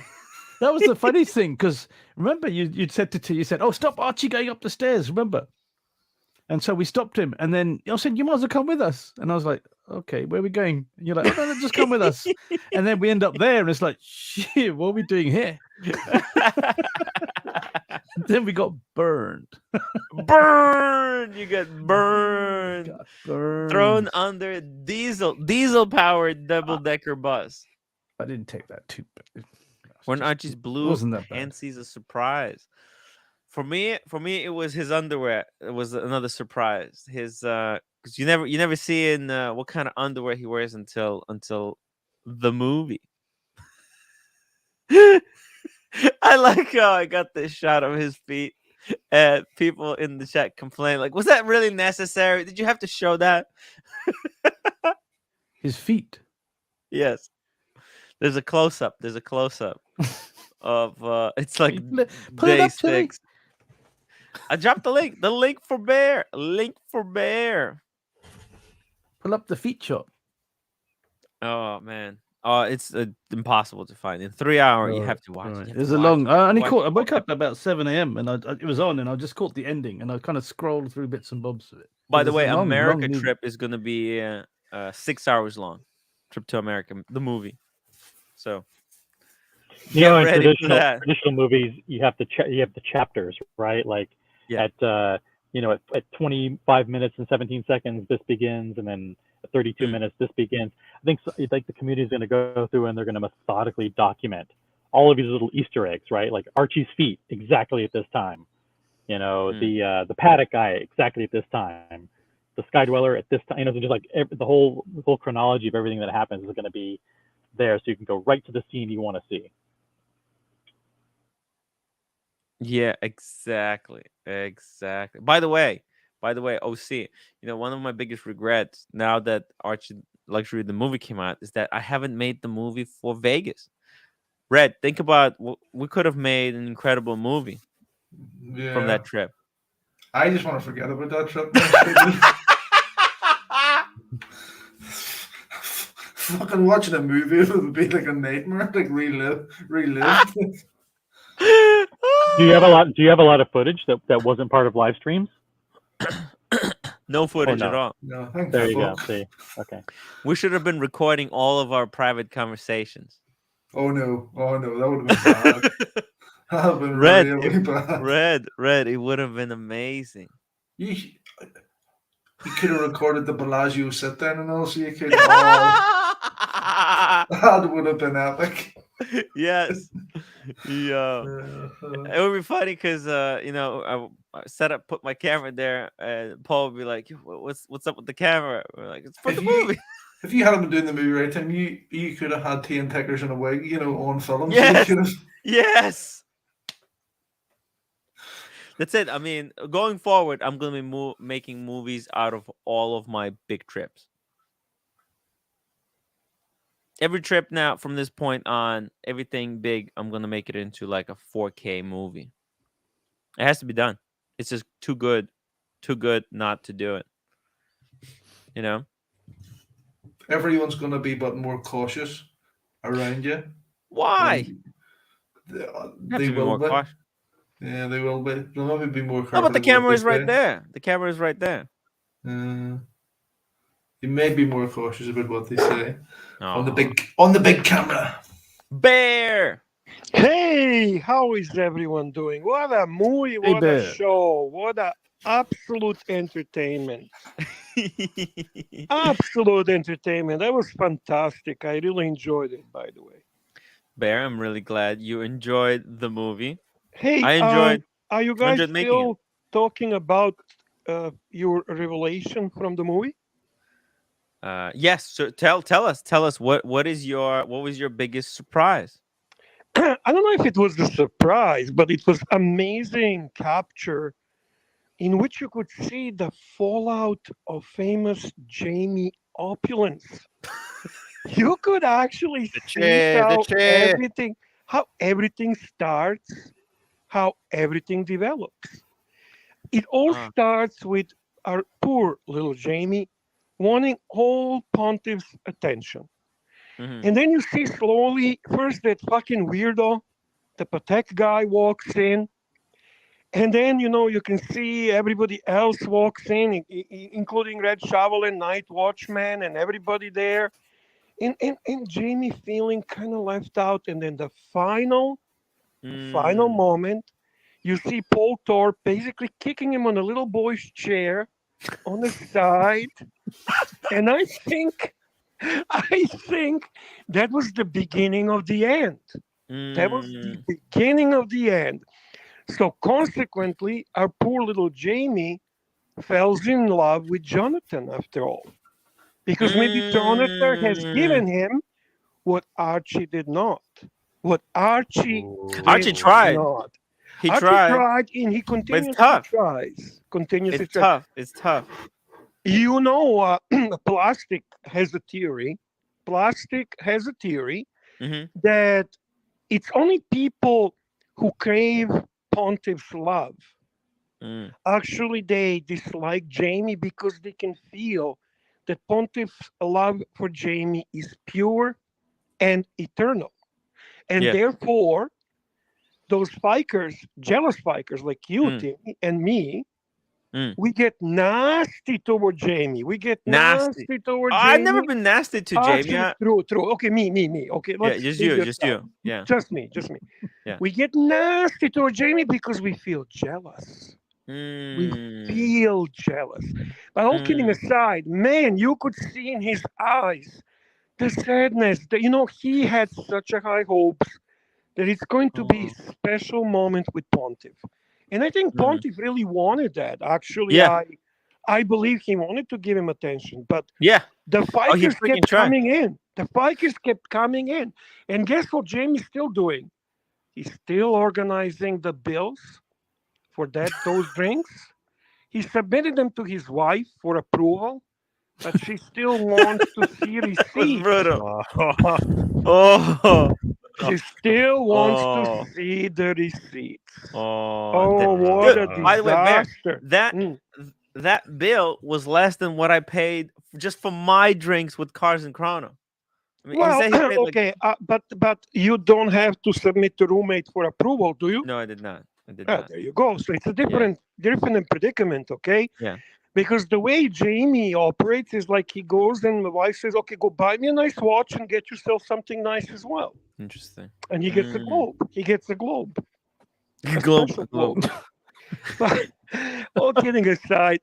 That was the funny thing because remember you'd said to T, you said, "Oh, stop Archie going up the stairs." Remember? And so we stopped him, and then I said, "You might as well come with us." And I was like, "Okay, where are we going?" And you're like, "Oh, no, just come with us." And then we end up there, and it's like, "Shit, what are we doing here?" And then we got burned. Burned. You got burned. Got burned. Thrown under a diesel powered double decker bus. I didn't take that too bad. When Archie's blue wasn't that bad. pants sees a surprise. For me, it was his underwear. It was another surprise. His because you never see in what kind of underwear he wears until the movie. I like how I got this shot of his feet, and people in the chat complain like, "Was that really necessary? Did you have to show that?" His feet. Yes. There's a close up. There's a close up of it's like Put it day up, Tilly. 6. I dropped the link. The link for Bear. Link for Bear. Pull up the feet shot. Oh man. Oh, it's impossible to find. In 3 hours, you have to watch Right. it. There's a long. I only watch caught. I the woke whole up about 7 a.m. and it was on, and I just caught the ending, and I kind of scrolled through bits and bobs of it. By But the it's way, a long America movie. trip is going to be 6 hours long. Trip to America, the movie. So You know, in ready for that. traditional movies, you have the chapters, right? Like Yeah. at 25 minutes and 17 seconds, this begins, and then at 32 minutes, this begins. I think the community is going to go through and they're going to methodically document all of these little Easter eggs, right? Like Archie's feet exactly at this time. The paddock guy exactly at this time. The Sky Dweller at this time. Just like the whole chronology of everything that happens is going to be there, so you can go right to the scene you want to see. Yeah, exactly. By the way, OC, one of my biggest regrets now that Archie Luxury the movie came out is that I haven't made the movie for Vegas. Red, think about we could have made an incredible movie from that trip. I just want to forget about that trip. Fucking watching a movie would be like a nightmare, like relive. Do you have a lot of footage that wasn't part of live streams? No footage no? at all. No, There you go. See, okay. We should have been recording all of our private conversations. Oh no, that would have been bad. That would have been Red, really bad. Red, it would have been amazing. You could have recorded the Bellagio sit down and all, so you could. That would have been epic. Yes. Yeah. It would be funny because I put my camera there, and Paul would be like, "What's up with the camera?" We're like, "It's for the movie." If you hadn't been doing the movie right time, you could have had tea and tickers in a wig, on film. Yes. So Yes. That's it. I mean, going forward, I'm going to be making movies out of all of my big trips. Every trip now, from this point on, everything big, I'm going to make it into like a 4K movie. It has to be done. It's just too good not to do it. Everyone's going to be but more cautious around you. Why? They will be. Yeah, they will be. They'll maybe be more careful. No, but the camera is right there. The camera is right there. You may be more cautious about what they say on the big camera. Bear. Hey, how is everyone doing? What a movie! What a show! What a absolute entertainment! Absolute entertainment. That was fantastic. I really enjoyed it. By the way, Bear, I'm really glad you enjoyed the movie. Hey, I enjoyed. Are you guys still talking about your revelation from the movie? Yes. So tell us what was your biggest surprise? I don't know if it was a surprise, but it was amazing capture in which you could see the fallout of famous Jamie opulence. You could actually see how everything starts, how everything develops. It all starts with our poor little Jamie wanting all Pontiff's attention. Mm-hmm. And then you see slowly, first that fucking weirdo, the Patek guy walks in. And then, you can see everybody else walks in, including Red Shovel and Night Watchman and everybody there. And Jamie feeling kind of left out. And then the final moment, you see Paul Thorpe basically kicking him on a little boy's chair on the side. And I think that was the beginning of the end. That was the Mm. beginning of the end. So consequently, our poor little Jamie falls in love with Jonathan after all. Because maybe Jonathan has Mm. given him what Archie did not. What Archie Archie did tried. not. He Archie tried, tried and he but it's continuously tough. tries. Continuously It's tries. tough. It's tough. You know, Plastic has a theory. Plastic has a theory Hmm. that it's only people who crave Pontiff's love. Mm. Actually, they dislike Jamie because they can feel that Pontiff's love for Jamie is pure and eternal. And Yes. therefore, those fikers, jealous fikers like you, Mm. Timmy, and me, Mm. we get nasty toward Jamie. We get Nasty. nasty toward I've never Jamie. been nasty to Jamie. Actually, true, true. Okay, me. Okay, Yeah, let's just you, figure it just out. you. Yeah, Just me, just me. yeah. We get nasty toward Jamie because we feel jealous. We Mm. feel jealous. But all kidding Mm. aside, man, you could see in his eyes the sadness that, he had such a high hopes that it's going to be Oh. a special moment with Pontiff. And I think Mm. Pontiff really wanted that. Actually, Yeah, I believe he wanted to give him attention, but yeah. the Oh, he Fikers freaking kept tried. coming in. The Fikers kept coming in. And guess what Jamie's still doing? He's still organizing the bills for those drinks. He submitted them to his wife for approval, but she still wants to see That was receipts. brutal. Oh, She still wants to oh, see the receipts. oh. Oh, what Dude, a by the way, Bear, disaster. that Mm. that bill was less than what I paid just for my drinks with Cars and Chrono. I mean, he Well, said he paid like okay, but you don't have to submit to roommate for approval, do you? no, I did not. I did Ah, not. there you go. So it's a Yeah, different predicament, okay? yeah. Because the way Jamie operates is like he goes and the wife says, "Okay, go buy me a nice watch and get yourself something nice as well." Interesting. And he gets a Mm. globe. He gets a globe, a Globe, special globe. globe. But all kidding aside,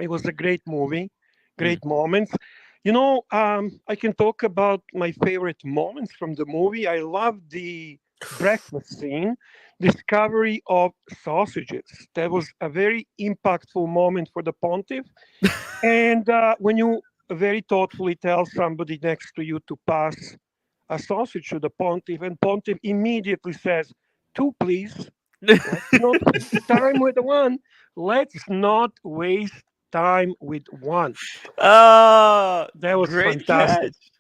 it was a great movie, Mm. great moments. I can talk about my favorite moments from the movie. I love the breakfast scene, discovery of sausages. That was a very impactful moment for the pontiff. And when you very thoughtfully tell somebody next to you to pass a sausage to the pontiff, and pontiff immediately says, "Two, please. Let's not waste time with one. Let's not waste time with one." Oh, That was great fantastic. catch.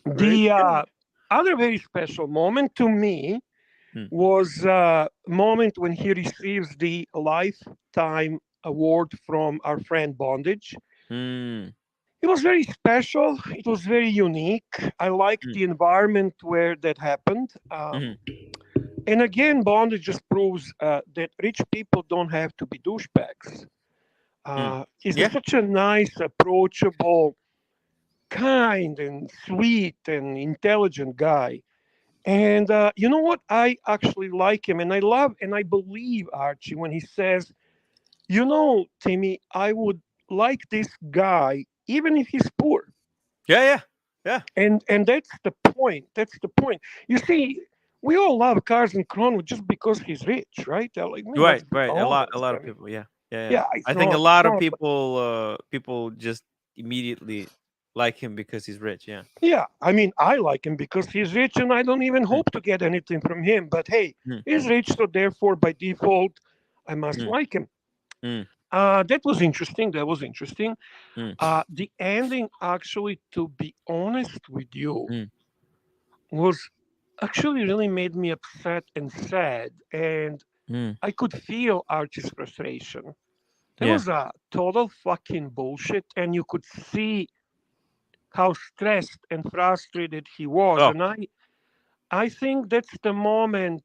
Great The catch. other very special moment to me Hmm. was a moment when he receives the lifetime award from our friend Bondage. Mm. It was very special. It was very unique. I liked Mm. the environment where that happened. Mhm. And again, Bondage just proves that rich people don't have to be douchebags. Mm. He's Yeah. such a nice, approachable, kind, and sweet and intelligent guy. And you know what? I actually like him, and I love and I believe Archie when he says, Timmy, I would like this guy even if he's poor. Yeah, yeah, yeah. And that's the point. That's the point. You see, we all love Cars and Chrono just because he's rich, right? They're like, man, let's Right, be right. A honest. lot I of mean, people. Yeah, yeah, yeah. yeah, it's I think a not. It's lot of not. people just immediately like him because he's rich. Yeah. Yeah, I mean, I like him because he's rich, and I don't even Mm. hope to get anything from him. But hey, Mm. he's rich, so therefore, by default, I must Mm. like him. Mm. That was interesting. That was interesting. Mm. The ending, actually, to be honest with you, Mm. was actually really made me upset and sad, and Mm. I could feel Archie's frustration. That Yeah. was a total fucking bullshit, and you could see how stressed and frustrated he was. Oh. And I think that's the moment.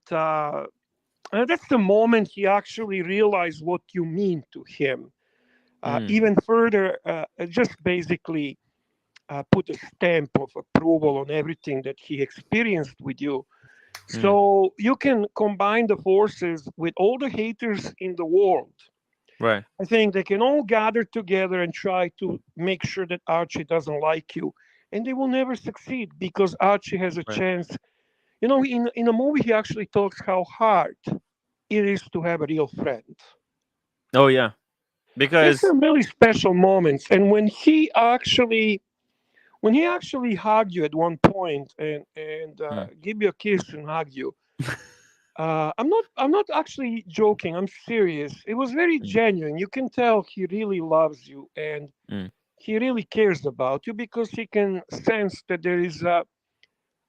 That's the moment he actually realized what you mean to him. Mm. Even further, just basically put a stamp of approval on everything that he experienced with you. Mm. So you can combine the forces with all the haters in the world. Right. I think they can all gather together and try to make sure that Archie doesn't like you. And they will never succeed because Archie has a Right. chance in a movie he actually talks how hard it is to have a real friend. Oh yeah, There's because some really special moments, and when he actually hugged you at one point and mm, give you a kiss and hug you, I'm not actually joking. I'm serious. It was very mm, genuine. You can tell he really loves you and mm, he really cares about you because he can sense that there is a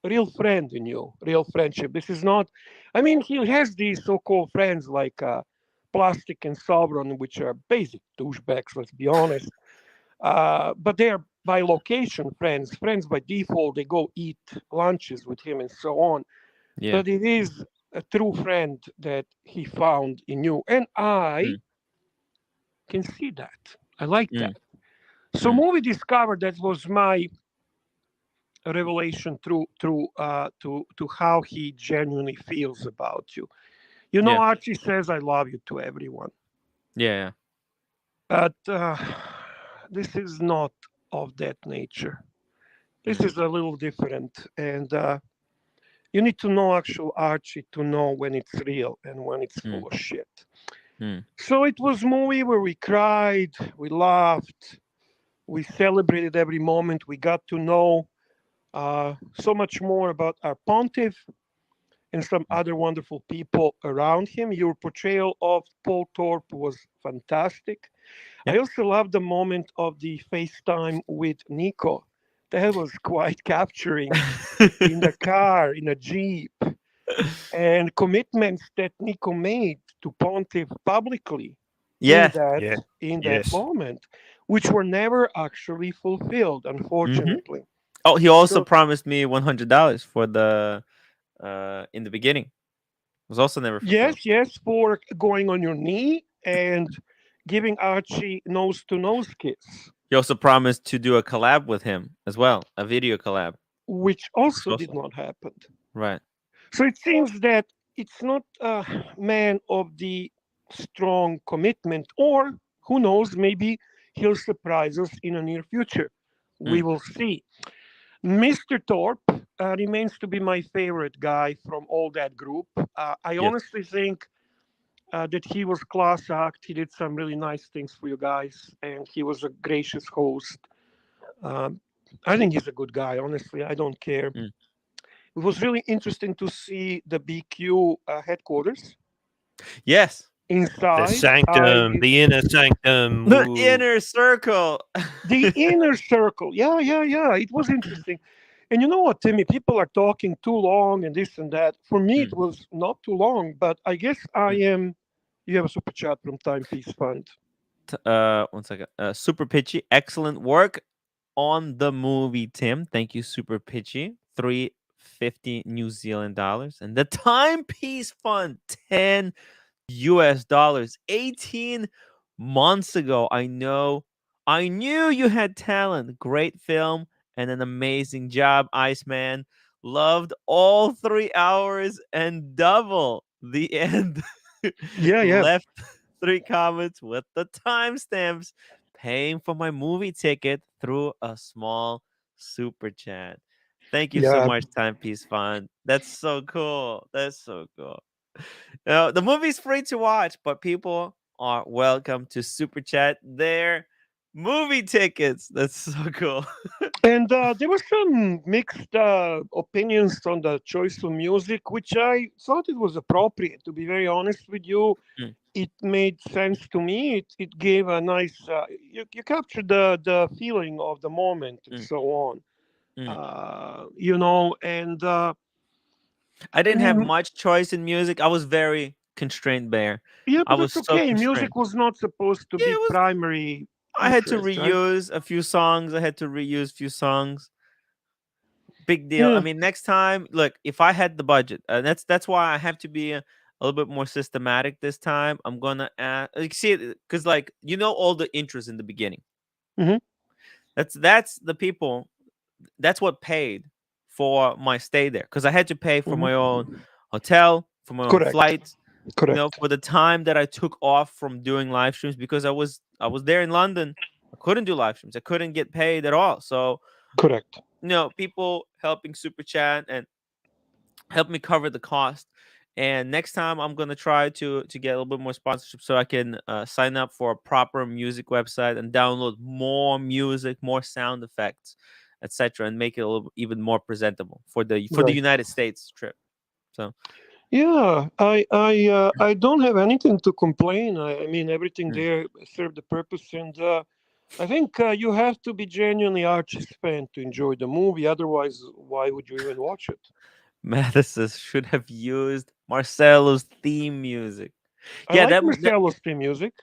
real friend in you, real friendship. This is not. I mean, he has these so-called friends like Plastic and Sovereign, which are basic douchebags. Let's be honest. But they are by location friends, friends by default. They go eat lunches with him and so on. yeah, But it is a true friend that he found in you, and I mm, can see that. I like mm, that. So, mm, movie discovered that was my revelation to how he genuinely feels about you. yeah, Archie says, "I love you" to everyone, yeah, but this is not of that nature. yeah. This is a little different, and you need to know actual Archie to know when it's real and when it's Mm, full of shit. mm, So it was a movie where we cried, we laughed, we celebrated every moment. We got to know so much more about our pontiff and some mm, other wonderful people around him. Your portrayal of Paul Thorpe was fantastic. yeah. I also loved the moment of the FaceTime with Nico. That was quite capturing in the car, in a Jeep, and commitments that Nico made to Pontiff publicly in Yeah. that Yeah. in that Yes. moment, which were never actually fulfilled, Hmm. unfortunately. Oh, he also So promised me $100 for the in the beginning. It was also never fulfilled. yes, yes, for going on your knee and giving Archie nose to nose kiss, He also promised to do a collab with him as well, a video collab. which It's also did also not happen. right. So it seems that it's not a man of the strong commitment, or who knows, maybe he'll surprise us in the near future. We Mm, will see. Mr. Thorpe remains to be my favorite guy from all that group. I yes. honestly think that he was class act. He did some really nice things for you guys, and he was a gracious host. Um, I think he's a good guy. Honestly, I don't care. Mm. It was really interesting to see the BQ headquarters Yes. The inside. sanctum, I the inner sanctum. The Ooh. inner circle. The inner circle. Yeah, yeah, yeah. It was interesting. And you know what, Timmy? People are talking too long and this and that. For me, it Mm, was not too long, but I guess I mm. am. You have a super chat from Timepiece Fund. 1 second. Super Pitchy, excellent work on the movie, Tim. Thank you, Super Pitchy. 350 New Zealand dollars. And the Timepiece Fund, 10 US dollars. 18 months ago. I knew you had talent. Great film and an amazing job, Iceman. Loved all 3 hours and double the end. Yeah, yeah, Left 3 comments with the timestamps. Paying for my movie ticket through a small super chat. Thank you so yeah. much, Timepiece Fund. That's so cool. That's so cool. The movie's free to watch, but people are welcome to super chat their movie tickets. That's so cool. And there were some mixed opinions on the choice of music, which I thought it was appropriate. To be very honest with you, Mm, it made sense to me. It gave a nice. You captured the feeling of the moment and mm, so on. mm. And I I didn't have mean, much choice in music. I was very constrained there. yeah, I but was that's so okay. constrained. Music was not supposed to Yeah, be it was. primary I had to interest, right? reuse a few songs. I had to reuse a few songs. Big deal. I Yeah. mean, next time, look, if I had the budget, that's why I have to be a little bit more systematic this time. I'm gonna add, like, see, because like all the intros in the beginning. Hmm. That's the people. That's what paid for my stay there because I had to pay for my Hmm. own hotel, for my own Correct. flights. Correct. For the time that I took off from doing live streams because I was there in London. I couldn't do live streams. I couldn't get paid at all. So Correct. people helping super chat and help me cover the cost. And next time I'm gonna try to get a little bit more sponsorship so I can sign up for a proper music website and download more music, more sound effects, etc., and make it a little even more presentable for the Right. United States trip. So Yeah, I don't have anything to complain. I mean, everything mm, there served the purpose, and I think you have to be genuinely Archie's fan to enjoy the movie. Otherwise, why would you even watch it? Madison should have used Marcelo's theme music. I Yeah, like that Marcello's theme music.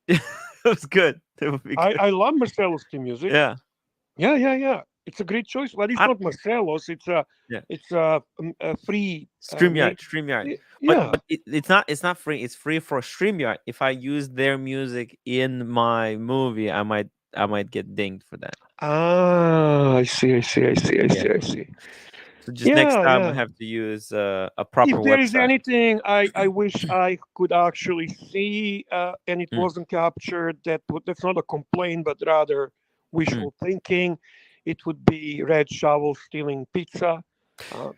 that was good. That would be good. I love Marcello's theme music. Yeah, Yeah. It's a great choice, but it's I, not Marcello's. yeah. It's a free StreamYard, make. StreamYard. Yeah. But it's not free. It's free for StreamYard. If I use their music in my movie, I might get dinged for that. Ah, I see. Yeah. I see. So just next Yeah, time I yeah. have to use a proper If there is website. anything I wish I could actually see and it Mm, wasn't captured, that's not a complaint, but rather mm. wishful thinking. It would be Red Shovel stealing pizza.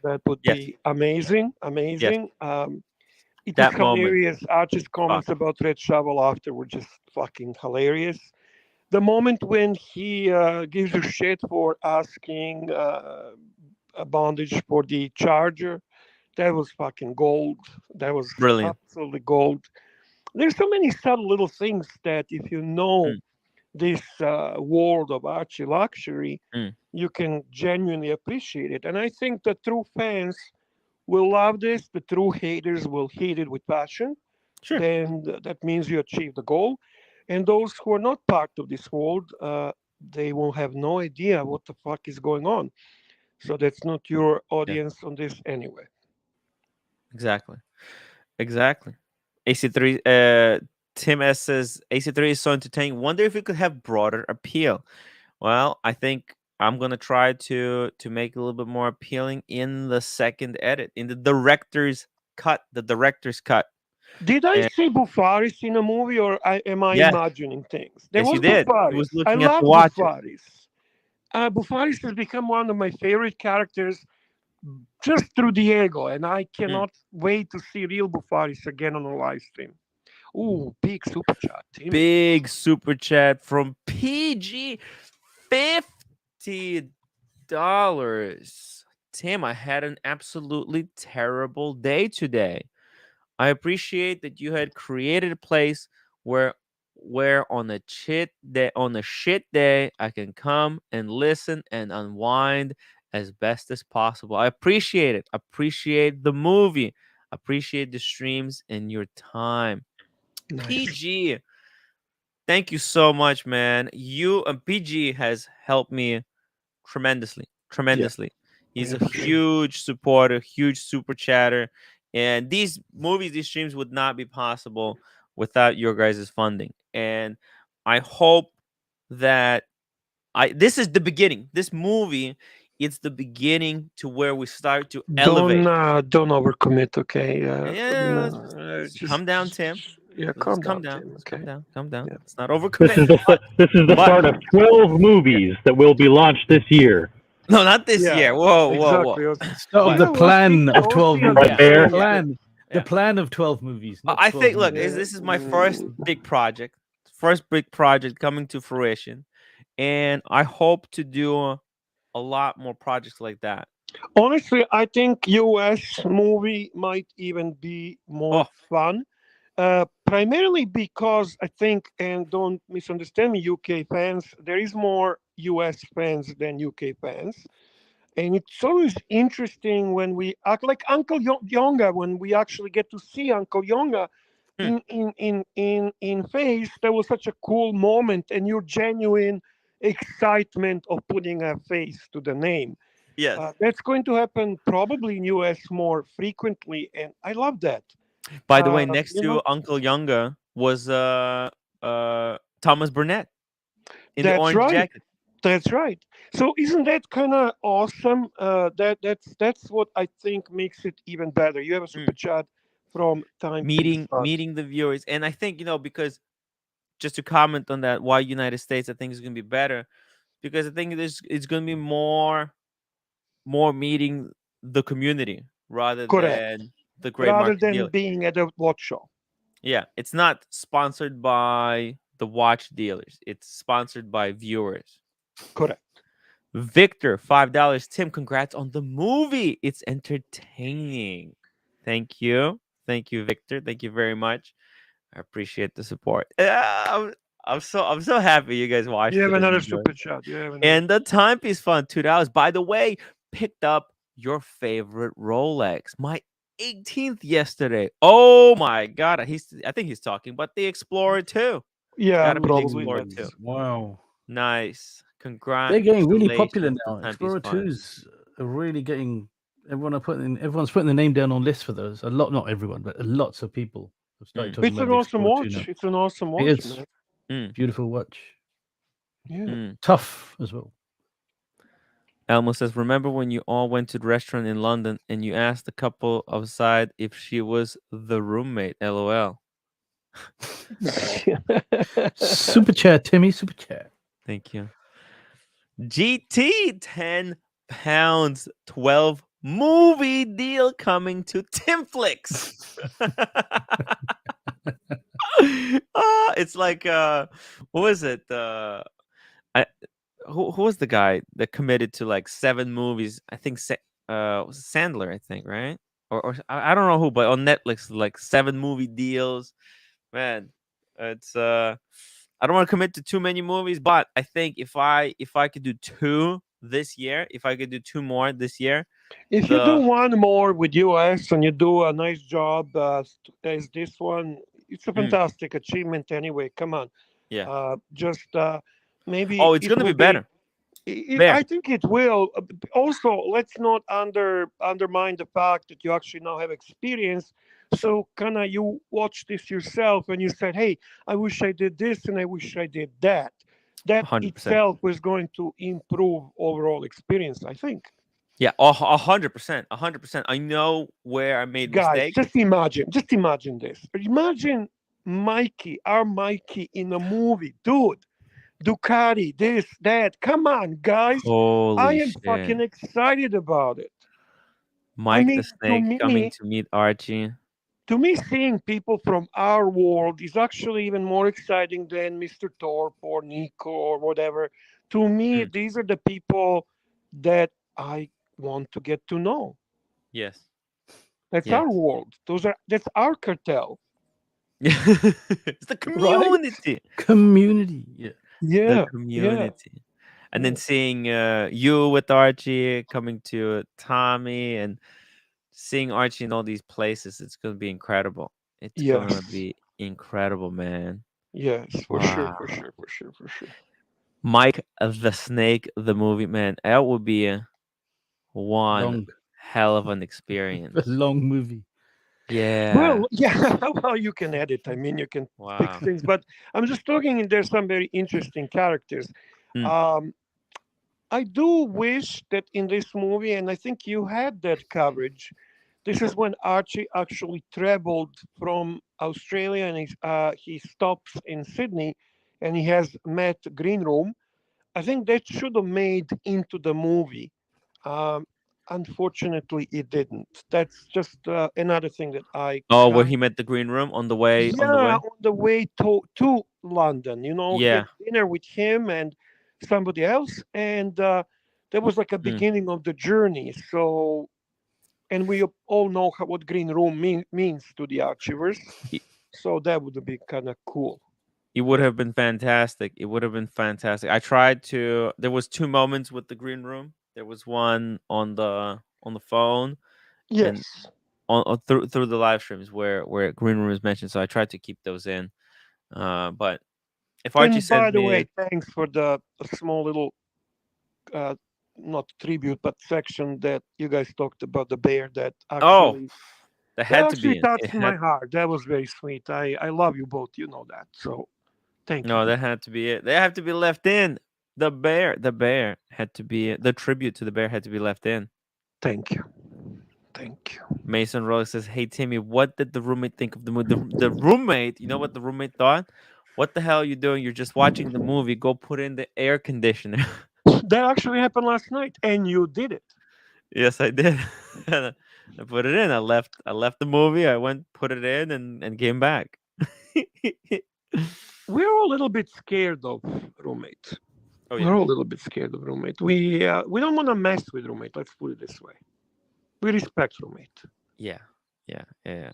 That would Yes, be amazing, yes. amazing. It was That moment. hilarious. Archie's Fuck. comments about Red Shovel after were just fucking hilarious. The moment when he gives you shit for asking a bondage for the charger, that was fucking gold. That was Brilliant. absolutely gold. There's so many subtle little things that if you know Mm, this world of Archie luxury, mm. you can genuinely appreciate it. And I think the true fans will love this. The true haters will hate it with passion. Sure. Then that means you achieve the goal. And those who are not part of this world, they will have no idea what the fuck is going on. So that's not your Yeah. audience on this anyway. Exactly. Exactly. AC3. Tim S says AC3 is so entertaining. Wonder if it could have broader appeal. Well, I think I'm gonna try to make it a little bit more appealing in the second edit, in the director's cut, the director's cut. Did I And see Bufaris in a movie, or am I yes, imagining things? There yes, you was did. He was Bufaris. I looking at love the watches. Bufaris. Bufaris has become one of my favorite characters just through Diego, and I Mm. cannot wait to see real Bufaris again on a live stream. Ooh, big super chat, Timmy. Big super chat from PG, $50. Tim, I had an absolutely terrible day today. I appreciate that you had created a place where on a shit day I can come and listen and unwind as best as possible. I appreciate it. Appreciate the movie. Appreciate the streams and your time. Nice. PG, thank you so much, man. You and PG has helped me tremendously, Yeah, tremendously. I He's a appreciate it. huge supporter, huge super chatter, and these movies, these streams would not be possible without your guys' funding. And I hope that I this is the beginning. This movie, it's the beginning to where we start to elevate. Don't overcommit, okay? Yeah, just calm down, Tim. Yeah, Let's calm calm down, down. Tim. Let's calm Okay. down. Calm down. Yeah. Let's not This overcommit. is this is the But start of 12 movies that will be launched this year. no, not this Yeah, year. Whoa, whoa, whoa. exactly. Start of But the plan of We'll 12 see on movies. Right there. screen. Yeah. The Yeah. plan of 12 movies, not I 12 think, look, movies. this is my first big project, coming to fruition, and I hope to do a lot more projects like that. Honestly, I think US movie might even be more Oh, fun. Primarily because I think, and don't misunderstand me, UK fans, there is more US fans than UK fans. And it's always interesting when we act like Uncle Yonga, when we actually get to see Uncle Yonga hmm, in face. That was such a cool moment, and your genuine excitement of putting a face to the name. yes. That's going to happen probably in US more frequently, and I love that. By the way, next You to know, Uncle Younger was Thomas Burnett in the that's orange right. jacket, That's right. So isn't that kind of awesome? That's what I think makes it even better. You have a super mm, chat from Time Peace Fund. meeting the viewers, and I think because just to comment on that, why United States I think is going to be better because I think it's going to be more meeting the community. rather Correct. than the Great Rather Market than Dealer. being at a watch show. Yeah, it's not sponsored by the watch dealers. It's sponsored by viewers. Correct. Victor, $5. Tim, congrats on the movie. It's entertaining. Thank you. Thank you, Victor. Thank you very much. I appreciate the support. I'm so happy you guys watched You have it and another enjoyed super it. chat. You have another. And the timepiece fund, $2. By the way, picked up your favorite Rolex. My 18th yesterday. Oh my god. I think he's talking about the Explorer 2. Yeah, Gotta be the probably. Explorer That's 2. Wow. Nice. They're Congratulations. getting really popular to now. Timepiece Explorer Fund. 2s are really getting everyone's putting the name down on lists for those. A lot, not everyone, but lots of people have started talking it's about an the awesome Explorer 2 now. watch. It's an awesome It watch, is. man. Mm, Beautiful watch. Yeah. mm. Tough as well. Elmo says, remember when you all went to the restaurant in London and you asked the couple outside if she was the roommate? LOL. Super chat, Timmy. Super chat. Thank you. GT, £10, 12 movie deal coming to Timflix. It's like what was it? I who was the guy that committed to like 7 movies? I think was it Sandler, I think, right? Or I don't know who, but on Netflix, like 7 movie deals. Man, it's I don't want to commit to too many movies, but I think if I could do 2 this year, if I could do 2 more this year, If you do one more with US and you do a nice job as this one, it's a fantastic achievement anyway. Come on. Yeah. Just maybe Oh, it's it gonna be will better. I There. think it will. Also, let's not undermine the fact that you actually now have experience. So, kind of, you watch this yourself and you said, "Hey, I wish I did this and I wish I did that." That 100%. itself was going to improve overall experience, I think. Yeah, 100%. 100%. I know where I made Guys, mistakes. just imagine this. Imagine Mikey, our Mikey in a movie, dude. Ducati, this, that. Come on, guys. I Holy am fucking shit. excited about it. Mike the mean, to Snake coming me, to meet Archie. seeing people from our world is actually even more exciting than Mr. Thorpe or Nico or whatever. To me, Mm, these are the people that I want to get to know. yes. That's Yes. our world. That's our cartel, It's the right? community. Community. Yeah. The Yeah, community. And then yeah. seeing you with Archie, coming to Tommy, and seeing Archie in all these places, it's gonna be incredible. It's gonna Yes, be incredible, man. yes, for sure, for Wow. sure, for sure, for sure. Mike the Snake, the movie, man. That would be one Long. hell of an A experience. long movie. Yeah. Well, yeah, well, you can edit. I mean, you can fix Wow. things, but I'm just talking, and there's some very interesting characters. Mm. Um, I do wish that in this movie, and I think you had that coverage, this is when Archie actually traveled from Australia and he stops in Sydney and he has met Green Room. I think that should have made into the movie. Um, Unfortunately, it didn't. That's just another thing that I Oh, where kind he met the green room on the way. On the yeah, way. on the way to London, he Yeah. had dinner with him and somebody else, and that was like a Mm. beginning of the journey. So, and we all know what Green Room means to the Archivers. It, So that would be kind of cool. it would have been fantastic. It would have been fantastic. I tried to. There was 2 moments with the green room. There was one on the phone, and Yes. through the live streams where green room is mentioned. So I tried to keep those in. But if Archie And by sends the me, way, thanks for the small little, uh, not tribute, but section that you guys talked about the bear oh, that that had to actually be in. It touched had my heart. That was very sweet. I love you both. You know that. So thank you. No, that had to be it. They have to be left in. The bear had to be the tribute to the bear had to be left in. Thank you. Thank you. Mason Rose says, "Hey Timmy, what did the roommate think of the movie? The roommate, you know what the roommate thought? What the hell are you doing? You're just watching the movie. Go put in the air conditioner." That actually happened last night, and you did it. Yes, I did. I put it in. I left the movie. I went, put it in, and came back. We're all a little bit scared of roommate. Oh We're yeah, all a little bit scared of roommate. We don't want to mess with roommate. Let's put it this way. We respect roommate. yeah, yeah.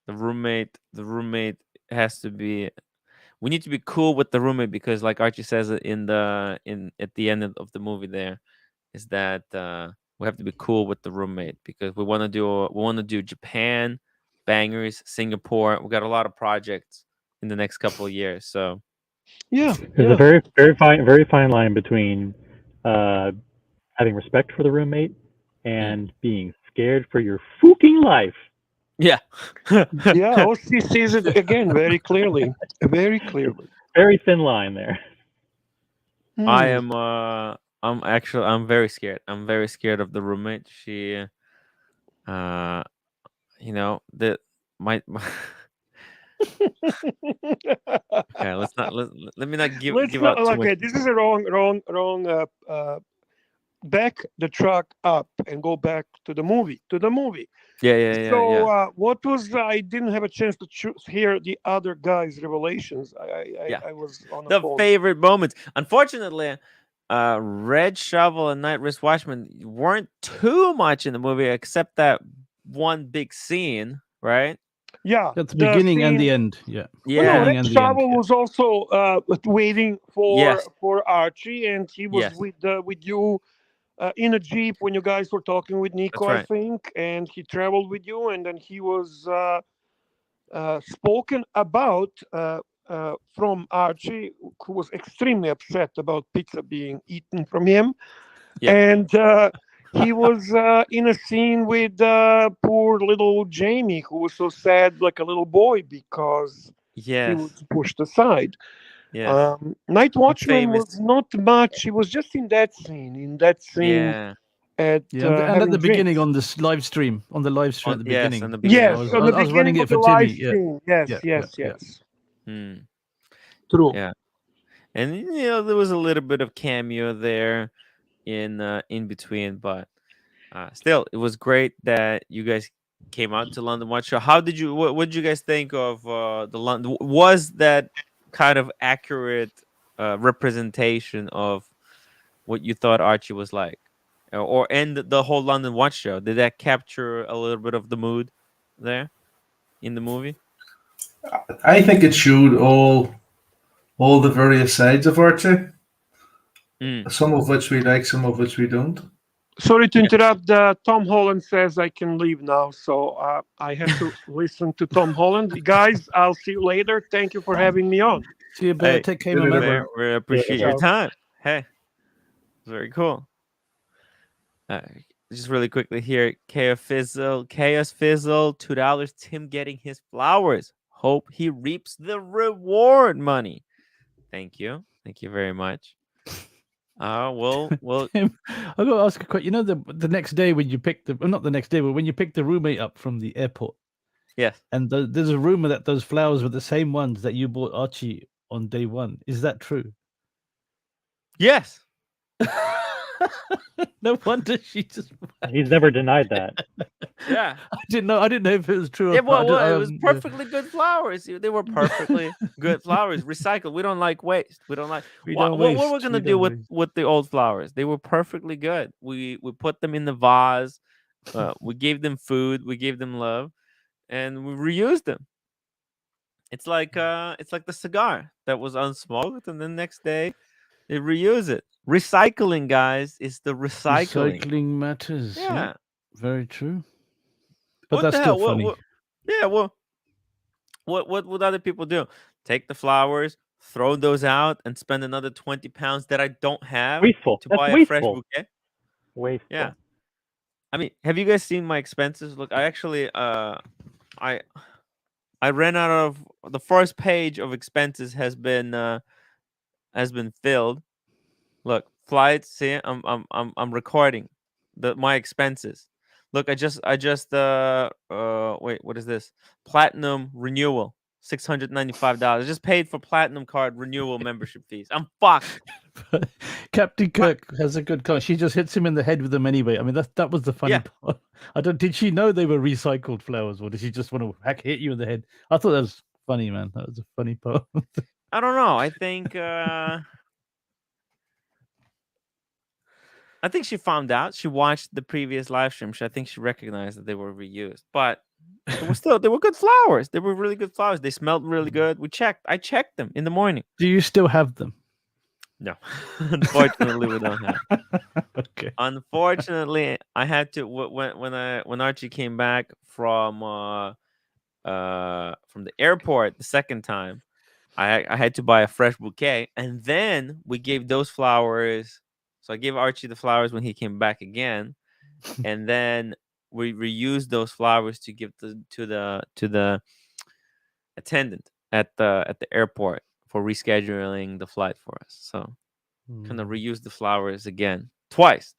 The roommate has to be. We need to be cool with the roommate because, like Archie says it in at the end of the movie, there is that we have to be cool with the roommate because we want to do Japan, bangers, Singapore. We got a lot of projects in the next couple of years, so Yeah, There's yeah. a very fine line between having respect for the roommate and being scared for your fucking life. yeah. Yeah, OC sees it again very clearly. Very clearly. Very thin line there. I Hmm. am I'm very scared. I'm very scared of the roommate. She the my okay, let me not Let's give not. out too much. Okay, this is a wrong. Back the truck up and go back to the movie. So, Yeah. what was I didn't have a chance to hear the other guy's revelations. Yeah. I was on the The phone. favorite moments. Unfortunately, Red Shovel and Night Risk Watchman weren't too much in the movie except that one big scene, right? Yeah, At the beginning and the scene. end. Yeah. Well, no, Yeah. Beginning Red and the end. Shovel Yeah. was also waiting Yes. for Archie, and he was Yes. with you in a jeep when you guys were talking with Nico, That's I right. think, and he traveled with you, and then he was spoken about from Archie, who was extremely upset about pizza being eaten from him, Yeah. and he was in a scene with poor little Jamie, who was so sad, like a little boy, because he Yes. was pushed aside. Yes. Night The Watchman famous. was not much. He was just in that scene. Yeah. At Yeah, and at having the beginning drinks. on this live stream, at the Yes, on beginning. the beginning Yeah, of Yes, the on the I was beginning running of it the for live Timmy. Yeah, stream. Yes, yeah, yeah, yes, yeah. yes. Hmm. True. Yeah. And there was a little bit of cameo there in between, but still, it was great that you guys came out to London Watch Show. How did you? What did you guys think of the London? Was that kind of accurate representation of what you thought Archie was like, or and the whole London Watch Show? Did that capture a little bit of the mood there in the movie? I think it showed all the various sides of Archie, Mm. some of which we like, some of which we don't. Sorry to Yeah. interrupt. Tom Holland says I can leave now, so I have to listen to Tom Holland. Guys, I'll see you later. Thank you for having me on. See you, Bear. Hey, Take care, my man. Mayor, we appreciate your ciao. time. Hey, it's very cool. Just really quickly here, Chaos Fizzle, $2. Tim getting his flowers. Hope he reaps the reward money. Thank you very much. Well, Tim, I got to ask a question. You know, the next day when you pick not the next day, but when you pick the roommate up from the airport, yes, and there's a rumor that those flowers were the same ones that you bought Archie on day one. Is that true? yes. No wonder she just. He's never denied that. Yeah. I didn't know if it was true. Yeah, or not. well, it was perfectly good flowers. They were perfectly good flowers, recycled. We don't like waste. We don't like. We What don't we're waste. gonna We do don't with waste. the old flowers? They were perfectly good. We put them in the vase. We gave them food. We gave them love, and we reused them. It's like the cigar that was unsmoked, and then next day they reuse it. Recycling, guys, is the recycling. Recycling matters. Yeah. Very true. But What that's the still hell? funny. Yeah. Well, what would other people do? Take the flowers, throw those out, and spend another 20 pounds that I don't have Wasteful. to That's buy a fresh wasteful. bouquet? Wasteful. Yeah. I mean, have you guys seen my expenses? Look, I actually I ran out of the first page of expenses has been filled. Look, flights. See, I'm recording my expenses. Look, I just wait, what is this? Platinum renewal. $695. Just paid for platinum card renewal membership fees. I'm fucked. Captain Kirk has a good card. She just hits him in the head with them anyway. I mean, that was the funny Yeah. part. Did she know they were recycled flowers, or did she just want to hit you in the head? I thought that was funny, man. That was a funny part. I don't know. I think she found out. She watched the previous live stream. I think she recognized that they were reused, but they were good flowers. They were really good flowers. They smelled really good. I checked them in the morning. Do you still have them? No, unfortunately, we don't have. Okay. Unfortunately, I had to when Archie came back from the airport the second time. I had to buy a fresh bouquet, and then we gave those flowers. So I gave Archie the flowers when he came back again, and then we reused those flowers to give to the attendant at the airport for rescheduling the flight for us. So kind of reuse the flowers again twice.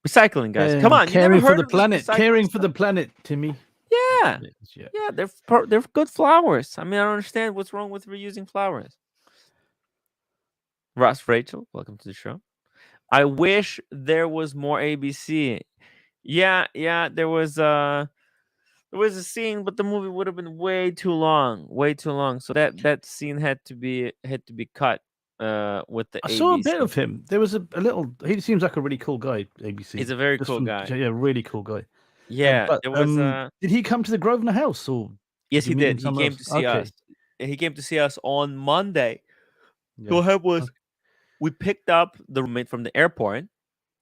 Recycling, guys. Come on, you never caring for heard the of this planet. recycling Caring for stuff? the planet, Timmy. Yeah, they're good flowers. I mean, I don't understand what's wrong with reusing flowers. Ross, Rachel, welcome to the show. I wish there was more ABC. Yeah, there was a scene, but the movie would have been way too long. So that scene had to be cut with the I ABC. saw a bit of him. There was a little. He seems like a really cool guy. ABC. He's a very cool guy. Yeah, really cool guy. Yeah, but there was did he come to the Grosvenor house or? Yes, he meet him did. He somewhere came else? to see Okay. us. He came to see us on Monday. Yeah. What happened was we picked up the roommate from the airport.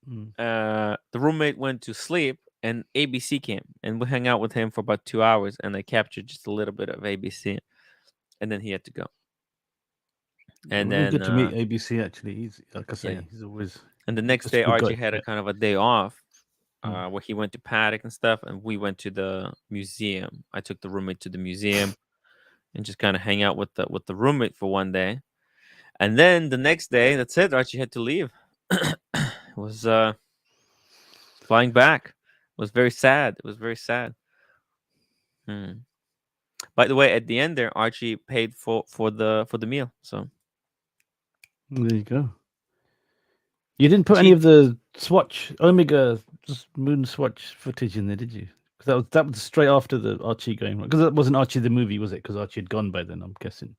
The roommate went to sleep, and ABC came, and we hung out with him for about 2 hours, and I captured just a little bit of ABC, and then he had to go. And really then good to meet ABC. Actually, he's like I say, yeah. he's always. And the next just a day, good Archie guy, had yeah. a kind of a day off, where he went to Paddock and stuff, and we went to the museum. I took the roommate to the museum, and just kind of hang out with the roommate for one day, and then the next day, that's it. Archie had to leave. It was flying back. It was very sad. By the way, at the end there, Archie paid for the meal. So There you go. You didn't put any of the Swatch Omega Moon Swatch footage in there, did you? Because that was straight after the Archie going. Because that wasn't Archie the movie, was it? Because Archie had gone by then, I'm guessing.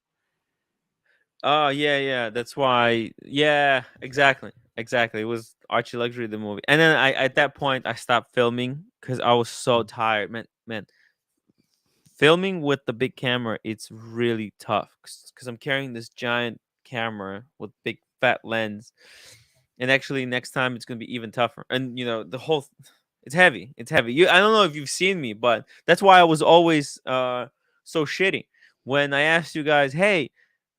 Oh yeah. That's why. Yeah, exactly. It was Archie Luxury the movie, and then at that point I stopped filming because I was so tired. Man, filming with the big camera, it's really tough because I'm carrying this giant camera with big fat lens, and actually next time it's gonna be even tougher. And it's heavy. I don't know if you've seen me, but that's why I was always so shitty when I asked you guys, hey,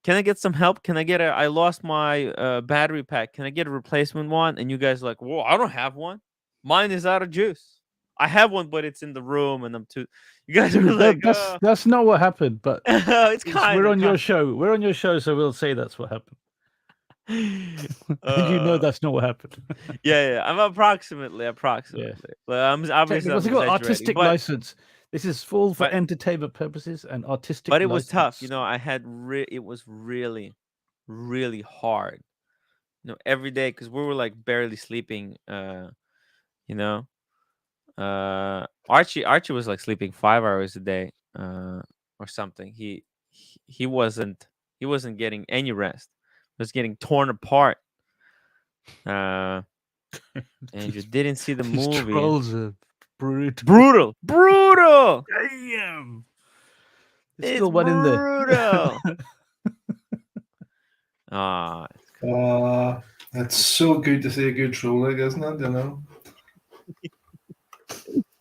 can I get some help? I lost my battery pack. Can I get a replacement one? And you guys are like, whoa, I don't have one. Mine is out of juice. I have one, but it's in the room, and I'm too. You guys are like, that's not what happened. But we're on your show. We're on your show, so we'll say that's what happened. And that's not what happened. Yeah. I'm approximately. Yeah. But I'm obviously what's it called? Artistic but, license. This is full for entertainment purposes and artistic. But it was license. tough. I had it was really, really hard. Every day because we were like barely sleeping. Archie was like sleeping 5 hours a day, or something. He wasn't getting any rest. He was getting torn apart. And you didn't see the These movie. Trolls are brutal. Damn. There's still one in there. Brutal. It's so good to see a good troll, like, isn't it?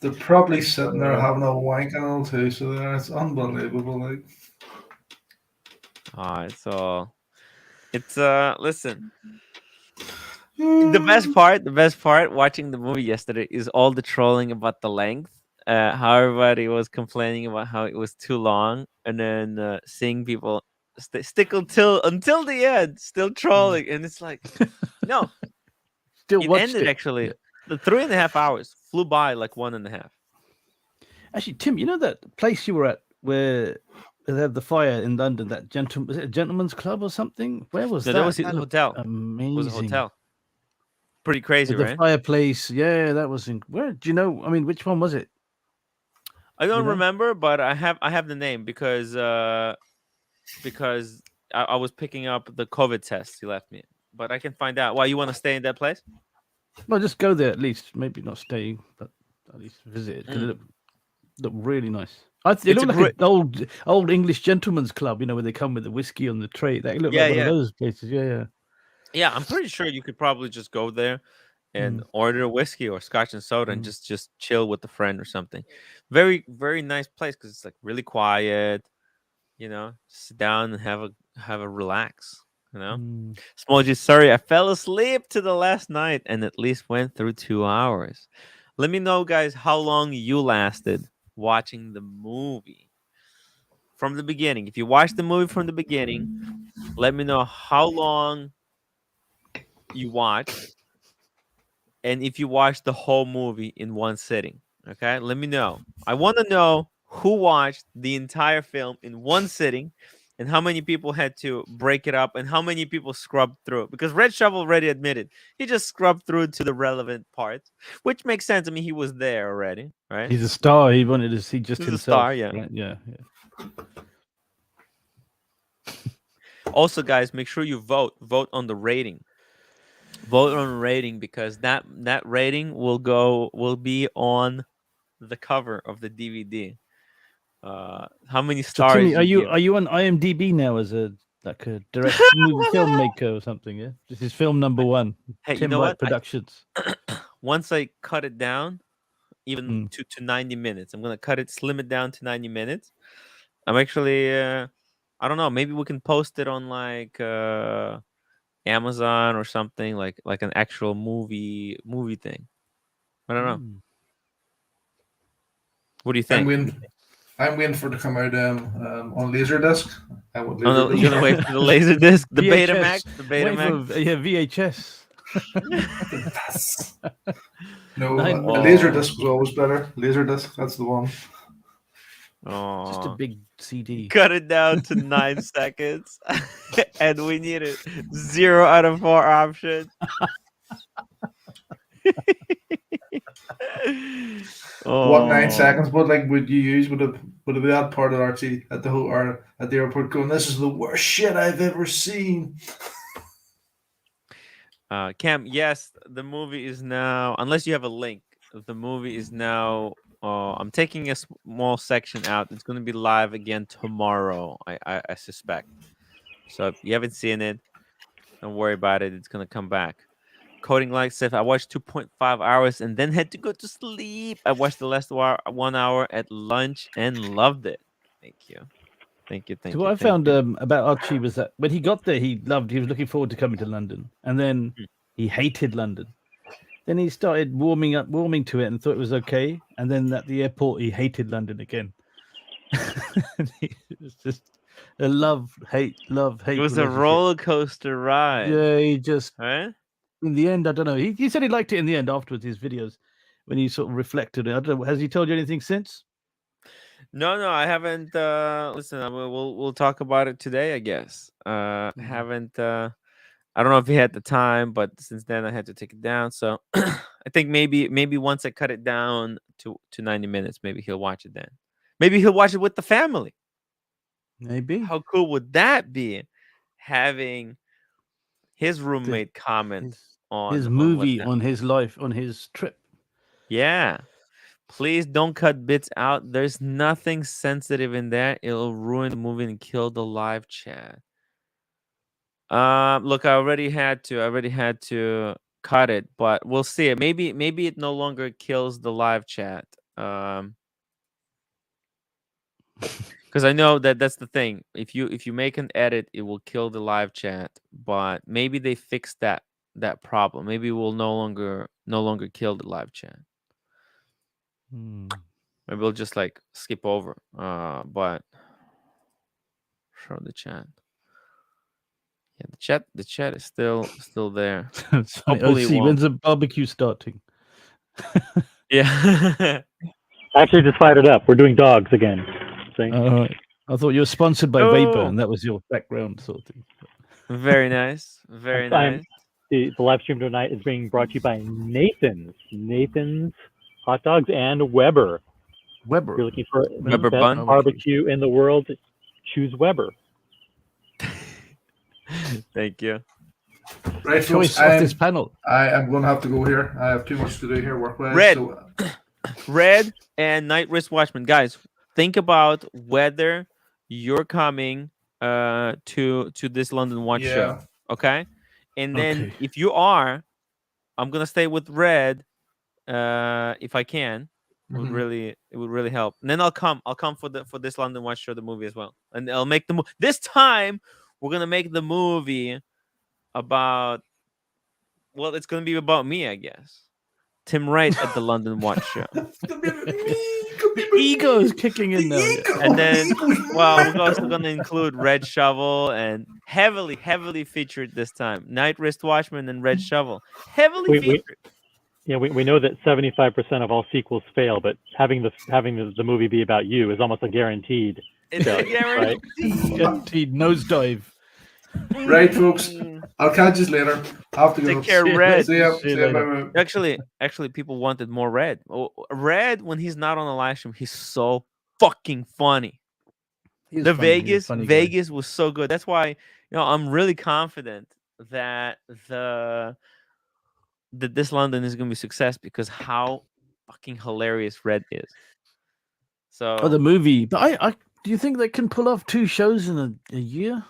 They're probably sitting there having a wank and all too, so it's unbelievable. Like, it's listen. The best part watching the movie yesterday is all the trolling about the length. How everybody was complaining about how it was too long, and then seeing people stick until the end, still trolling, and it's like, no, still it ended actually. Yeah. The 3.5 hours flew by like 1.5. Actually, Tim, you know that place you were at where They had the fire in London. That was it a gentleman's club or something? Where was No, that? that was his That looked hotel. amazing. It was a hotel. Pretty crazy, With the right? fireplace. Yeah, that was in. Where do you know? I mean, which one was it? I don't know? remember, but I have the name because I was picking up the COVID test he left me. But I can find out. Why you want to stay in that place? Well, just go there at least. Maybe not stay, but at least visit it because it Mm. looked really nice. It It's a looked like great- an old English gentleman's club. You know, where they come with the whiskey on the tray. That looked Yeah, like one yeah. of those places. Yeah, yeah. Yeah, I'm pretty sure you could probably just go there and Mm. order a whiskey or scotch and soda and Mm. just chill with a friend or something. Very very nice place because it's like really quiet. You know, sit down and have a relax. You know, Mm. Smolgy, sorry, I fell asleep to the last night and at least went through 2 hours. Let me know, guys, how long you lasted watching the movie from the beginning. If you watched the movie from the beginning, let me know how long you watched and if you watched the whole movie in one sitting. Okay, let me know. I want to know who watched the entire film in one sitting and how many people had to break it up and how many people scrubbed through it. Because Red Shovel already admitted he just scrubbed through to the relevant parts, which makes sense. I mean, he was there already, right? He's a star. He wanted to see just He's a himself. star, yeah. Right? Yeah. Also, guys, make sure you vote on the rating. Vote on rating because that rating will be on the cover of the DVD. How many So stars Timmy, are you you give? are you on IMDb now as a direct movie filmmaker or something? Yeah, this is film number one. Hey, you Tim know Wright what? Productions. Once I cut it down, even Mm. to 90 minutes, I'm gonna slim it down to 90 minutes. I'm actually, I don't know. Maybe we can post it on like Amazon or something like an actual movie thing. I don't know. Mm. What do you I'm think? waiting. I'm waiting for it to come out on Laserdisc. I want Oh, no, you're gonna wait Laserdisc. for the laser disc, the VHS. Betamax, the Wait Betamax. for VHS. No, Nine a minutes. Laserdisc was always better. Laserdisc, that's the one. Just a Oh, big CD. cut it down to 9 seconds, and we need a 0 out of 4 option. What 9 seconds? Oh, What like would you use? Would it be that part of Archie at the or at the airport going, "This is the worst shit I've ever seen." Cam, yes, the movie is now. Unless you have a link, the movie is now. I'm taking a small section out. It's going to be live again tomorrow. I suspect. So if you haven't seen it, don't worry about it. It's going to come back. Coding like Seth, I watched 2.5 hours and then had to go to sleep. I watched the last 1 hour at lunch and loved it. Thank you. Thank you. Thank So you. what I Thank found you. about Archie was that when he got there, he was looking forward to coming to London, and then Mm. he hated London. Then he started warming to it and thought it was okay, and then at the airport, he hated London again. It was just a love hate It was a relationship. roller coaster ride. Yeah, he just Right? in the end, I don't know. He said he liked it in the end afterwards. His videos when he sort of reflected it. I don't know. Has he told you anything since? No, I haven't. Listen, we'll talk about it today, I guess. Haven't. I don't know if he had the time, but since then I had to take it down. So I think maybe once I cut it down to 90 minutes, maybe he'll watch it then. Maybe he'll watch it with the family. Maybe How cool would that be? Having his roommate comment his on what movie on his life on his trip. Yeah. Please don't cut bits out. There's nothing sensitive in there. It'll ruin the movie and kill the live chat. Look, I already had to cut it, but we'll see it. Maybe it no longer kills the live chat. Because I know that's the thing. If you make an edit, it will kill the live chat. But maybe they fixed that problem. Maybe it will no longer kill the live chat. Maybe we'll just like skip over. But show the chat. Yeah, the chat is still there. Hopefully, OC, when's the barbecue starting? Yeah. Actually, just fired it up. We're doing dogs again. See? All right. I thought you were sponsored by Vapor, and that was your background sort of thing. Very nice. Very I'm- nice. The live stream tonight is being brought to you by Nathan's Hot Dogs and Weber. Weber. If you're looking for Weber the best bun? barbecue in the world, choose Weber. Thank you. Right, Choice folks, of this panel. I am going to have to go here. I have too much to do here work-wise. Red. So, Red and Night Risk Watchman, guys, think about whether you're coming to this London Watch show, okay? And then if you are, I'm gonna stay with Red if I can. It would really help. And then I'll come for this London Watch show, the movie as well, and I'll make the this time we're gonna make the movie about, well, it's gonna be about me, I guess. Tim Wright at the London Watch show. The ego is kicking in now. And then, well, we're also going to include Red Shovel and heavily featured this time. Night Wrist Watchman and Red Shovel. Heavily featured. We know that 75% of all sequels fail, but having the movie be about you is almost a guaranteed. It's a guaranteed nosedive. Right, folks. I'll catch you later. Have to go. Take care, Red. See ya. Actually, people wanted more Red. Red, when he's not on the live stream, he's so fucking funny. The funny. Vegas was so good. That's why, I'm really confident that this London is gonna be a success because how fucking hilarious Red is. So the movie. But I do you think they can pull off 2 shows in a year?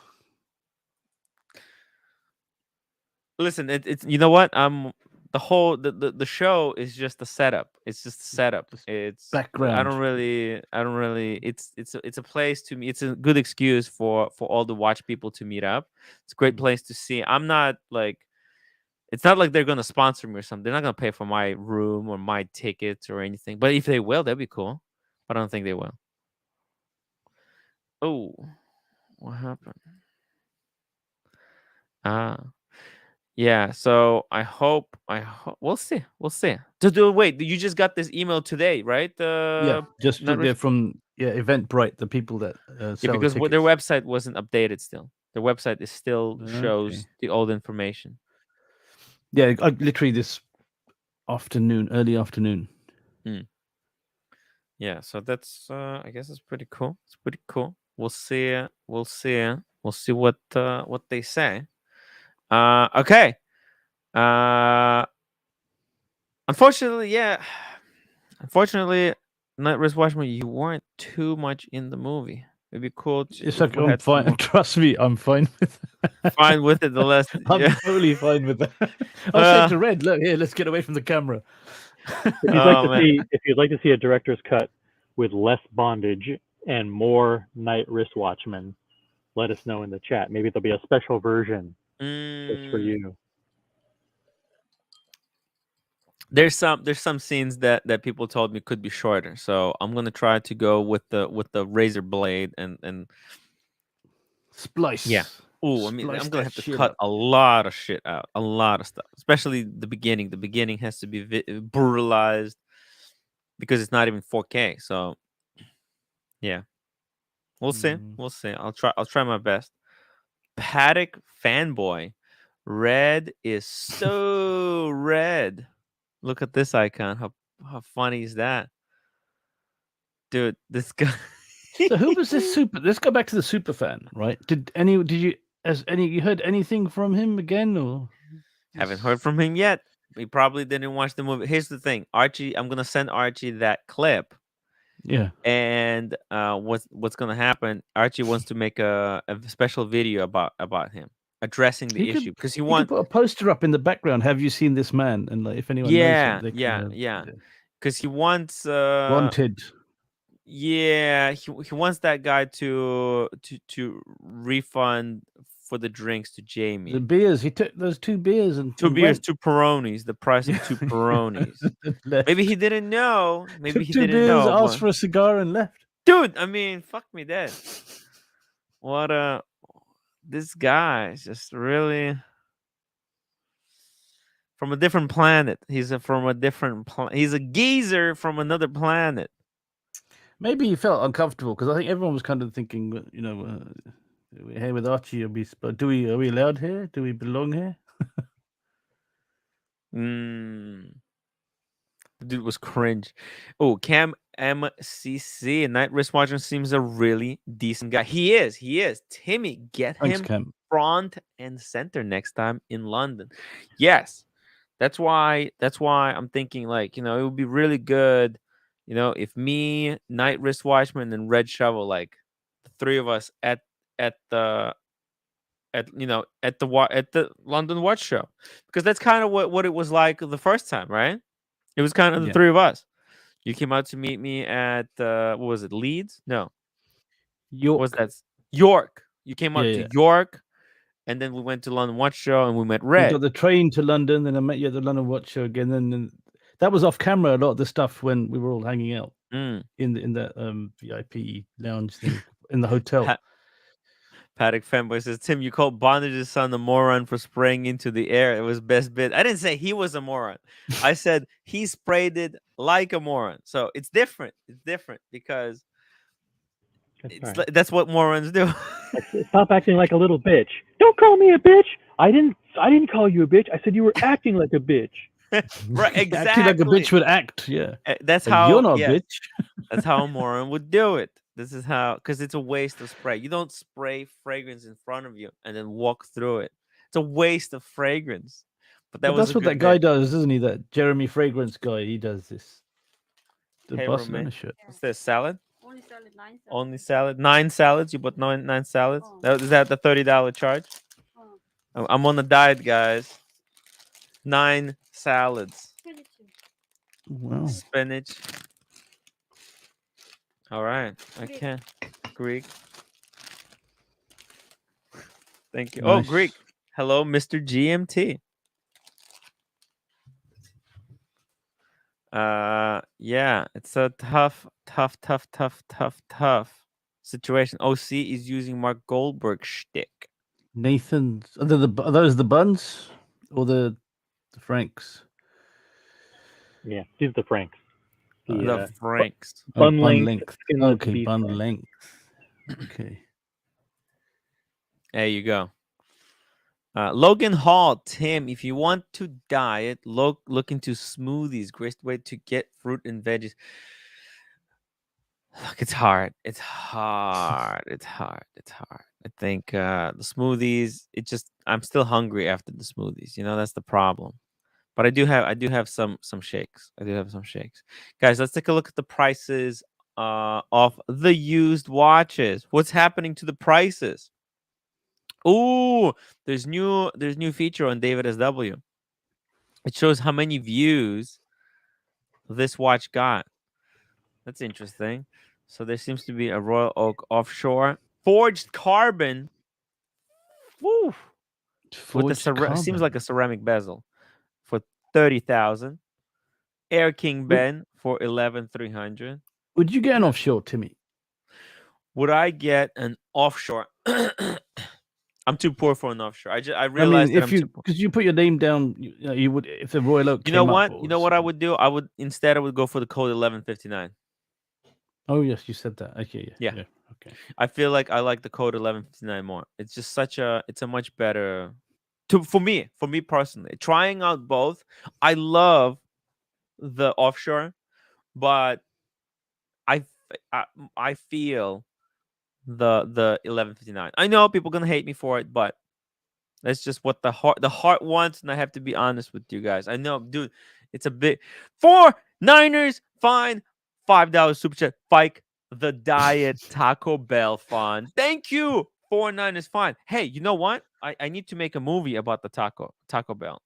Listen, it's you know what? The whole the show is just a setup. It's just a setup. It's background. I don't really. It's a place to me. It's a good excuse for all the watch people to meet up. It's a great place to see. I'm not like, it's not like they're gonna sponsor me or something. They're not gonna pay for my room or my tickets or anything. But if they will, that'd be cool. But I don't think they will. Oh, what happened? Yeah, so I hope we'll see. Wait, you just got this email today, right? Just from Eventbrite, the people that sell because tickets. their website wasn't updated still. Their website is still shows the old information. Yeah, literally this early afternoon. Yeah, so that's I guess it's pretty cool. It's pretty cool. We'll see what they say. Okay. Unfortunately, Night Risk Watchman, you weren't too much in the movie. It'd be cool. It's like, I'm fine. Trust me, I'm fine with it. Fine with it. I'm totally fine with that. I'll say to Red, look here, let's get away from the camera. If you'd like to see a director's cut with less bondage and more Night Wrist Watchmen, let us know in the chat. Maybe there'll be a special version just for you. There's some scenes that people told me could be shorter, so I'm gonna try to go with the razor blade and splice. Yeah. Oh, I mean, I'm gonna have to cut a lot of shit out, a lot of stuff, especially the beginning. The beginning has to be brutalized because it's not even 4K. So, yeah, we'll see. We'll see. I'll try my best. Paddock fanboy, Red is so red. Look at this icon. How funny is that, dude? This guy. So who was this super? Let's go back to the super fan, right? Did you heard anything from him again, or haven't heard from him yet? He probably didn't watch the movie. Here's the thing, Archie. I'm gonna send Archie that clip. Yeah. And what's gonna happen? Archie wants to make a special video about him addressing the issue because he wants put a poster up in the background. Have you seen this man? And like, if anyone knows him, because he wants wanted. Yeah, he wants that guy to refund for the drinks to Jamie. The beers, he took those 2 beers and 2 beers, 2 Peronis. The price of 2 Peronis. Maybe he didn't know. Maybe he didn't know. Asked for a cigar and left. Dude, I mean, fuck me dead. This guy is just really from a different planet. He's from a different planet. He's a geezer from another planet. Maybe he felt uncomfortable because I think everyone was kind of thinking, we're here with Archie. Are we allowed here? Do we belong here? Dude was cringe. Oh, Cam MCC, Night Wristwatcher seems a really decent guy. He is. Timmy, get Thanks, him Cam. front and center next time in London. Yes. That's why I'm thinking, like, it would be really good, if me, Night Wristwatchman, and Red Shovel, like the three of us at the at the London Watch Show, because that's kind of what it was like the first time, right? It was kind of the three of us. You came out to meet me at what was it, Leeds? No, York. what was that? York. You came out Yeah. to York, and then we went to London Watch Show, and we met We Red. got the train to London, then I met you at the London Watch Show again. Then that was off camera. A lot of the stuff when we were all hanging out in that VIP lounge thing in the hotel. Paddock Fanboy says, Tim, you called Bondage's son a moron for spraying into the air. It was best bit. I didn't say he was a moron. I said he sprayed it like a moron. So it's different. It's different because that's what morons do. Stop acting like a little bitch. Don't call me a bitch. I didn't call you a bitch. I said you were acting like a bitch. Right, exactly. Acting like a bitch would act. Yeah. That's But how you're not a bitch. That's how a moron would do it. This is how, because it's a waste of spray. You don't spray fragrance in front of you and then walk through it. It's a waste of fragrance. But that's what that guy does, isn't he? That Jeremy Fragrance guy. He does this. The Barcelona shirt. What's this? Salad? Only salad, 9 salads. Only salad? 9 salads? You bought nine salads? Oh. Is that the $30 charge? Oh. I'm on a diet, guys. 9 salads. Wow. Spinach. All right. Okay. Greek. Thank you. Nice. Oh, Greek. Hello, Mr. GMT. Yeah, it's a tough situation. OC is using Mark Goldberg shtick. Nathan, are those the buns or the Franks? Yeah, these are the Franks. The Franks. Bun length. Okay, bun length. Okay. There you go. Logan Hall, Tim, if you want to diet, look into smoothies. Great way to get fruit and veggies. Look, it's hard. It's hard. I think the smoothies, I'm still hungry after the smoothies. That's the problem. But I do have some shakes. Guys, let's take a look at the prices of the used watches. What's happening to the prices? Oh, there's new feature on David SW. It shows how many views this watch got. That's interesting. So there seems to be a Royal Oak offshore forged carbon. Woo! Seems like a ceramic bezel for 30,000. Air King Ben for 11,300. Would you get an offshore, Timmy? Would I get an offshore? I'm too poor for an offshore. I realized that because you put your name down, you would, if the Royal Oak. You know what? You know what I would do? I would go for the code 1159. Oh yes, you said that. Okay, yeah. Okay. I feel like I like the code 1159 more. It's just it's a much better for me personally. Trying out both, I love the offshore, but I feel the 1159. I know people gonna hate me for it, but that's just what the heart wants, and I have to be honest with you guys. I know, dude, it's a bit. 4 Niners fine. $5 super chat. Fike the diet Taco Bell fun. Thank you. 4 Niners fine. Hey, you know what? I need to make a movie about the Taco Bell.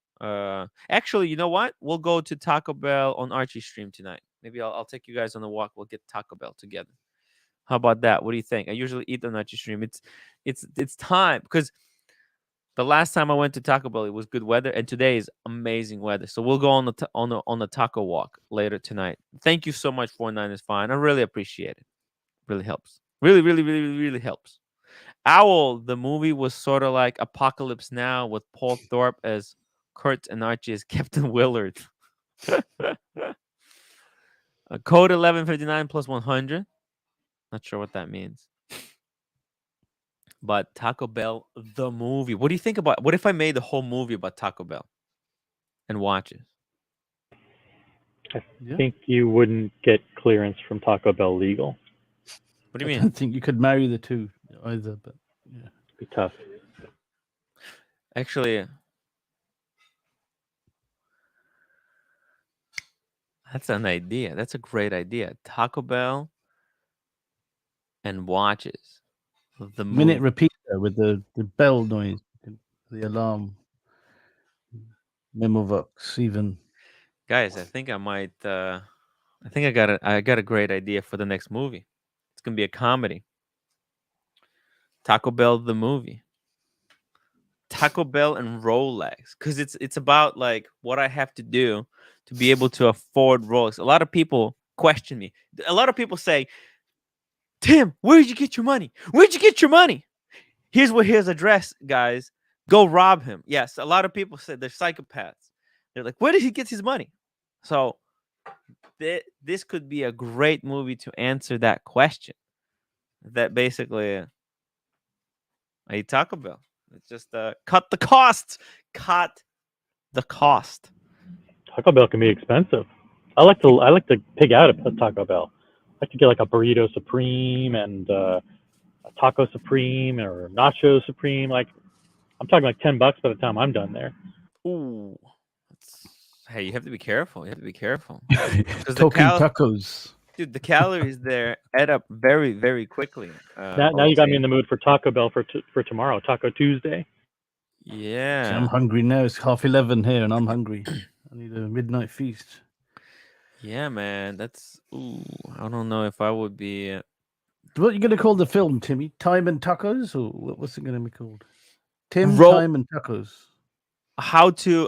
Actually, you know what? We'll go to Taco Bell on Archie's stream tonight. Maybe I'll take you guys on a walk. We'll get Taco Bell together. How about that? What do you think? I usually eat on Archie's stream. It's time, because the last time I went to Taco Bell, it was good weather, and today is amazing weather. So we'll go on the taco walk later tonight. Thank you so much, 49 is fine. I really appreciate it. Really helps. Really helps. Owl, the movie was sort of like Apocalypse Now with Paul Thorpe as Kurt and Archie as Captain Willard. Code 1159 plus 100. Not sure what that means. But Taco Bell, the movie. What do you think about? What if I made the whole movie about Taco Bell and watch it? I Yeah. think you wouldn't get clearance from Taco Bell legal. What do I you mean? don't think you could marry the two either, but yeah. It'd be tough. Actually, that's an idea. That's a great idea. Taco Bell and watches the Minute movie. repeater with the bell noise, the alarm, Memovox, even. Guys, I think I might. I think I got a great idea for the next movie. It's gonna be a comedy. Taco Bell the movie. Taco Bell and Rolex, because it's about like what I have to do to be able to afford Rolex. A lot of people question me. A lot of people say, "Tim, where did you get your money? Where'd you get your money?" Here's his address, guys. Go rob him. Yes, a lot of people say they're psychopaths. They're like, where did he get his money? So this could be a great movie to answer that question. That basically, I eat Taco Bell. It's just cut the costs. Cut the cost. Taco Bell can be expensive. I like to pig out at Taco Bell. I like to get like a burrito supreme and a taco supreme or nacho supreme. Like I'm talking like $10 by the time I'm done there. Ooh. Hey, you have to be careful. You have to be careful. Talking tacos. Dude, the calories there add up very, very quickly. Now you got me in the mood for Taco Bell for tomorrow, Taco Tuesday. Yeah. See, I'm hungry now. It's 11:30 here, and I'm hungry. I need a midnight feast. Yeah, man. That's I don't know if I would be. What are you going to call the film, Timmy? Time and Tacos, or what's it going to be called? Tim, Ro- Time and Tacos. How to?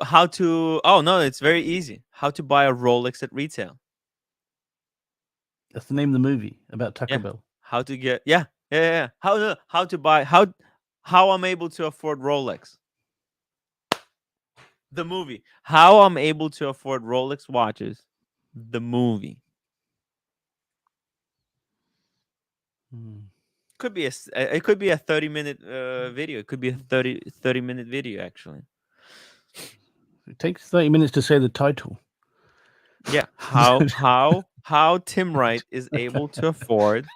Oh no, it's very easy. How to buy a Rolex at retail. That's the name of the movie about Taco Bell. How to get? Yeah. How to buy? How I'm able to afford Rolex. The movie. How I'm able to afford Rolex watches. The movie. Could be it could be a 30-minute video. It could be a 30-minute video actually. It takes 30 minutes to say the title. Yeah. How Tim Wright is able to afford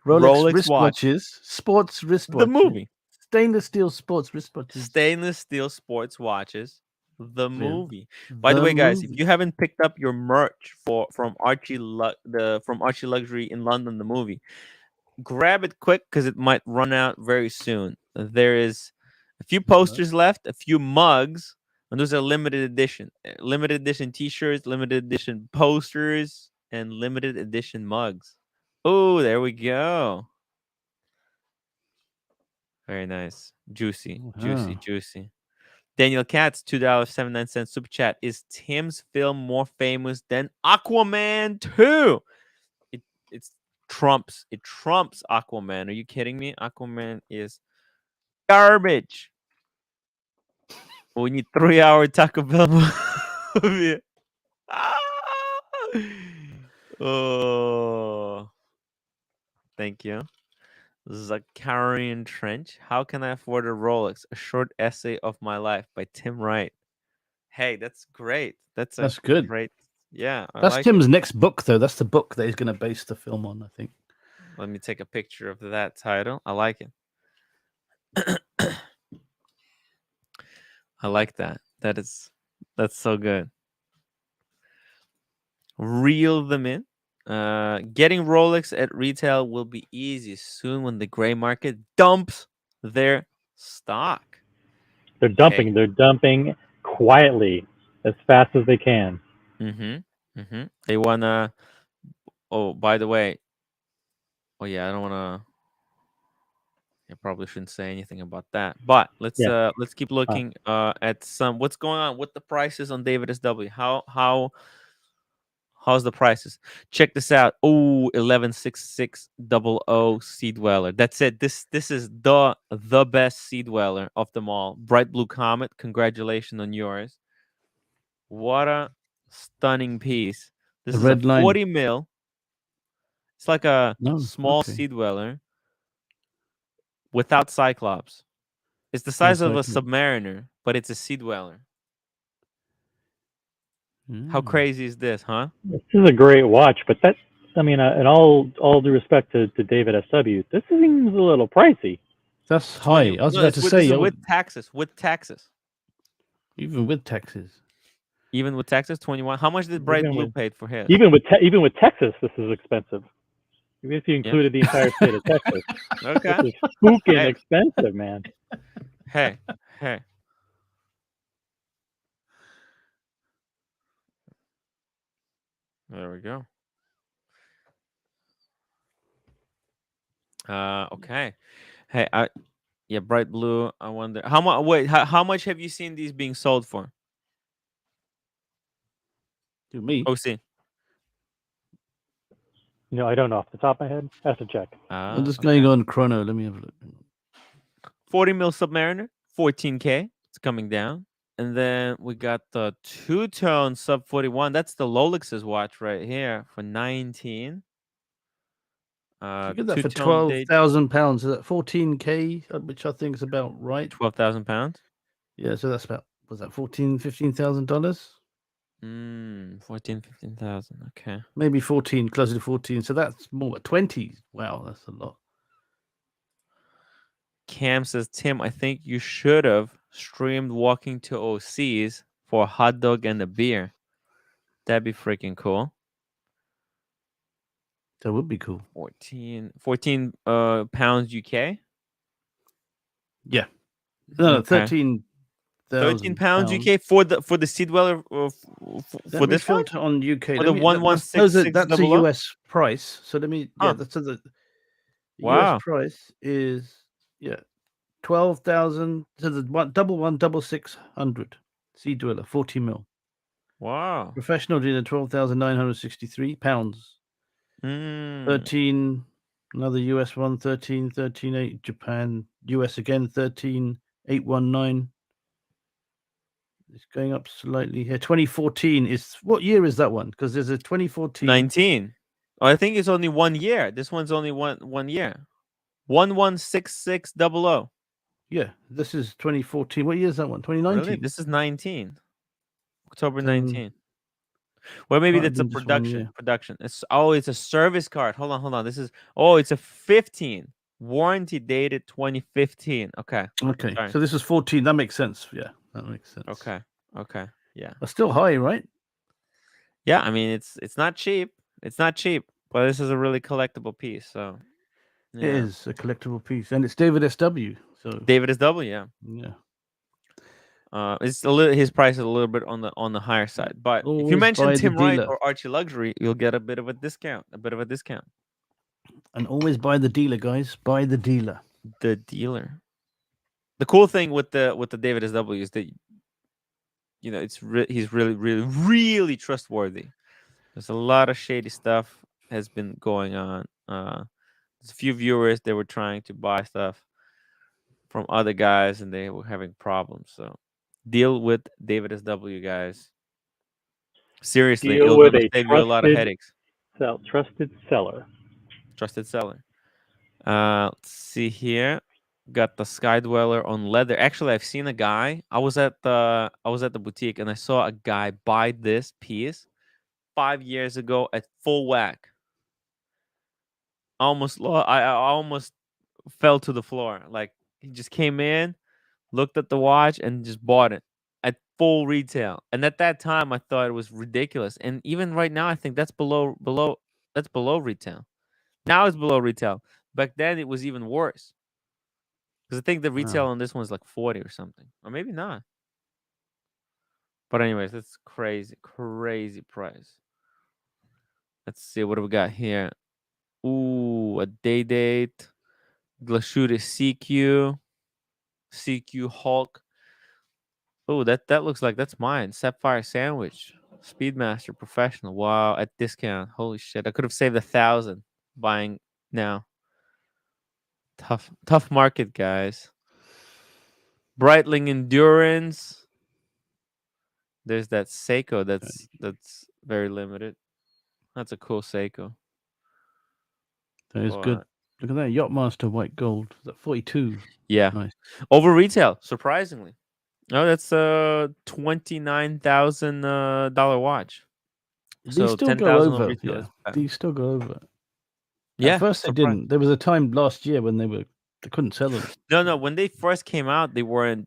Rolex Rolex wristwatches, sports wristwatches. The movie. Stainless steel sports wristwatches. Stainless steel sports watches. The movie. By the way, guys, if you haven't picked up your merch from Archie Luxury in London, the movie, grab it quick because it might run out very soon. There is a few posters left, a few mugs, and those are limited edition T-shirts, limited edition posters, and limited edition mugs. Oh, there we go. Very nice, juicy. Daniel Katz, $2.79 super chat. Is Tim's film more famous than Aquaman 2? It trumps Aquaman. Are you kidding me? Aquaman is garbage. We need 3-hour Taco Bell movie. Oh, thank you. Zakarian Trench. How can I afford a Rolex? A short essay of my life by Tim Wright. Hey, that's great. That's good. Great. Yeah, that's like Tim's next book, though. That's the book that he's going to base the film on, I think. Let me take a picture of that title. I like it. I like that. That's so good. Reel them in. Getting Rolex at retail will be easy soon when the gray market dumps their stock. They're dumping. Okay. They're dumping quietly as fast as they can. They wanna. Oh, by the way. Oh yeah, I don't wanna. I probably shouldn't say anything about that. But let's keep looking at what's going on with the prices on David SW. How's the prices? Check this out. Oh, 116600 Sea Dweller. That's it. This is the best Sea Dweller of them all. Bright Blue Comet. Congratulations on yours. What a stunning piece. This is a 40 mil It's like a No, small okay. sea dweller without Cyclops. It's the No size of a Cyclops. submariner, but it's a sea dweller. How Mm. crazy is this, huh? This is a great watch, but that, I mean, in all due respect to David S.W., this seems a little pricey. That's 20. high. I was No, about to this say, is with taxes. With taxes. even with taxes. Even with taxes, 21. How much did Bright Even Blue with paid for his? even with Texas, this is expensive. Even if you Yeah. included the entire state of Texas, this Okay. is spooking Hey. expensive, man. Hey. Hey. There we go. Okay. Hey, yeah, Bright Blue. I wonder how much. Wait, how much have you seen these being sold for? To me. OC. You know, I don't know off the top of my head. I have to check. I'm just Okay. going on chrono. Let me have a look. 40 mil Submariner, 14K. It's coming down. And then we got the two-tone sub 41. That's the Lolix's watch right here for 19. You get that for Two-tone date, £12,000. Is that 14K, which I think is about right? 12,000 pounds. Yeah, so that's about, was that $15,000? 15,000. Okay. Maybe 14, closer to 14. So that's more, 20. Wow, that's a lot. Cam says, Tim, I think you should have streamed walking to OC's for a hot dog and a beer. That'd be freaking cool. That would be cool. 14 pounds UK. Yeah. No, Okay. 13,000 13 pounds UK for the Sea Dweller for this one? filter on UK. For the That's a 11660? US price. So let me, Huh. that's the US Wow. price is 12,000. So the one double 600 Sea Dweller 40 mil. Wow. Professional dealer 12,963 pounds. 13, another US one 13,800 Japan, US again 13,819. It's going up slightly here. 2014 is, what year is that one? Because there's a 2014. 19. Oh, I think it's only 1 year. This one's only one year. 116600. Yeah, this is 2014. What year is that one? 2019. Really? This is 19. October Then 19. Well, maybe might have that's a been just 1 year. production. It's it's a service card. Hold on. This is it's a 15. Warranty dated 2015. Okay. Okay, Sorry. so this is 14. That makes sense. Yeah, that makes sense. Okay. Yeah. But still high, right? Yeah, I mean it's not cheap. It's not cheap, but this is a really collectible piece. So It is a collectible piece, and it's David SW. So David SW, yeah. Yeah. It's a little, his price is a little bit on the higher side, but if you Always mention buy the Tim Wright dealer. or Archie Luxury, you'll get a bit of a discount. And always buy the dealer, guys. Buy the dealer. The dealer. The cool thing with the David SW is that he's really trustworthy. There's a lot of shady stuff has been going on. There's a few viewers they were trying to buy stuff from other guys and they were having problems. So deal with David SW, guys. Seriously, Deal it'll with gonna a save you a lot of headaches. trusted seller. Trusted seller. Let's see here. Got the Sky Dweller on leather. Actually, I've seen a guy. I was at the boutique and I saw a guy buy this piece 5 years ago at full whack. I almost fell to the floor. Like he just came in, looked at the watch, and just bought it at full retail. And at that time, I thought it was ridiculous. And even right now, I think that's below retail. Now it's below retail. Back then, it was even worse. Because I think the retail on this one is like 40 or something, or maybe not. But anyways, that's crazy price. Let's see what do we got here. Ooh, a date. Glashooter CQ Hulk. Oh, that looks like that's mine. Sapphire Sandwich, Speedmaster Professional. Wow, at discount. Holy shit! I could have saved 1,000 buying now. Tough market, guys. Breitling Endurance. There's that Seiko. That's very limited. That's a cool Seiko. That is good. But, Look at that Yachtmaster white gold. That 42. yeah, Nice. over retail, surprisingly. No, that's a $29,000 watch. These So still go 10,000 on over. retail Yeah. is bad. These still go over. At Yeah, first they surprise. didn't. There was a time last year when they couldn't sell them. No, when they first came out, they weren't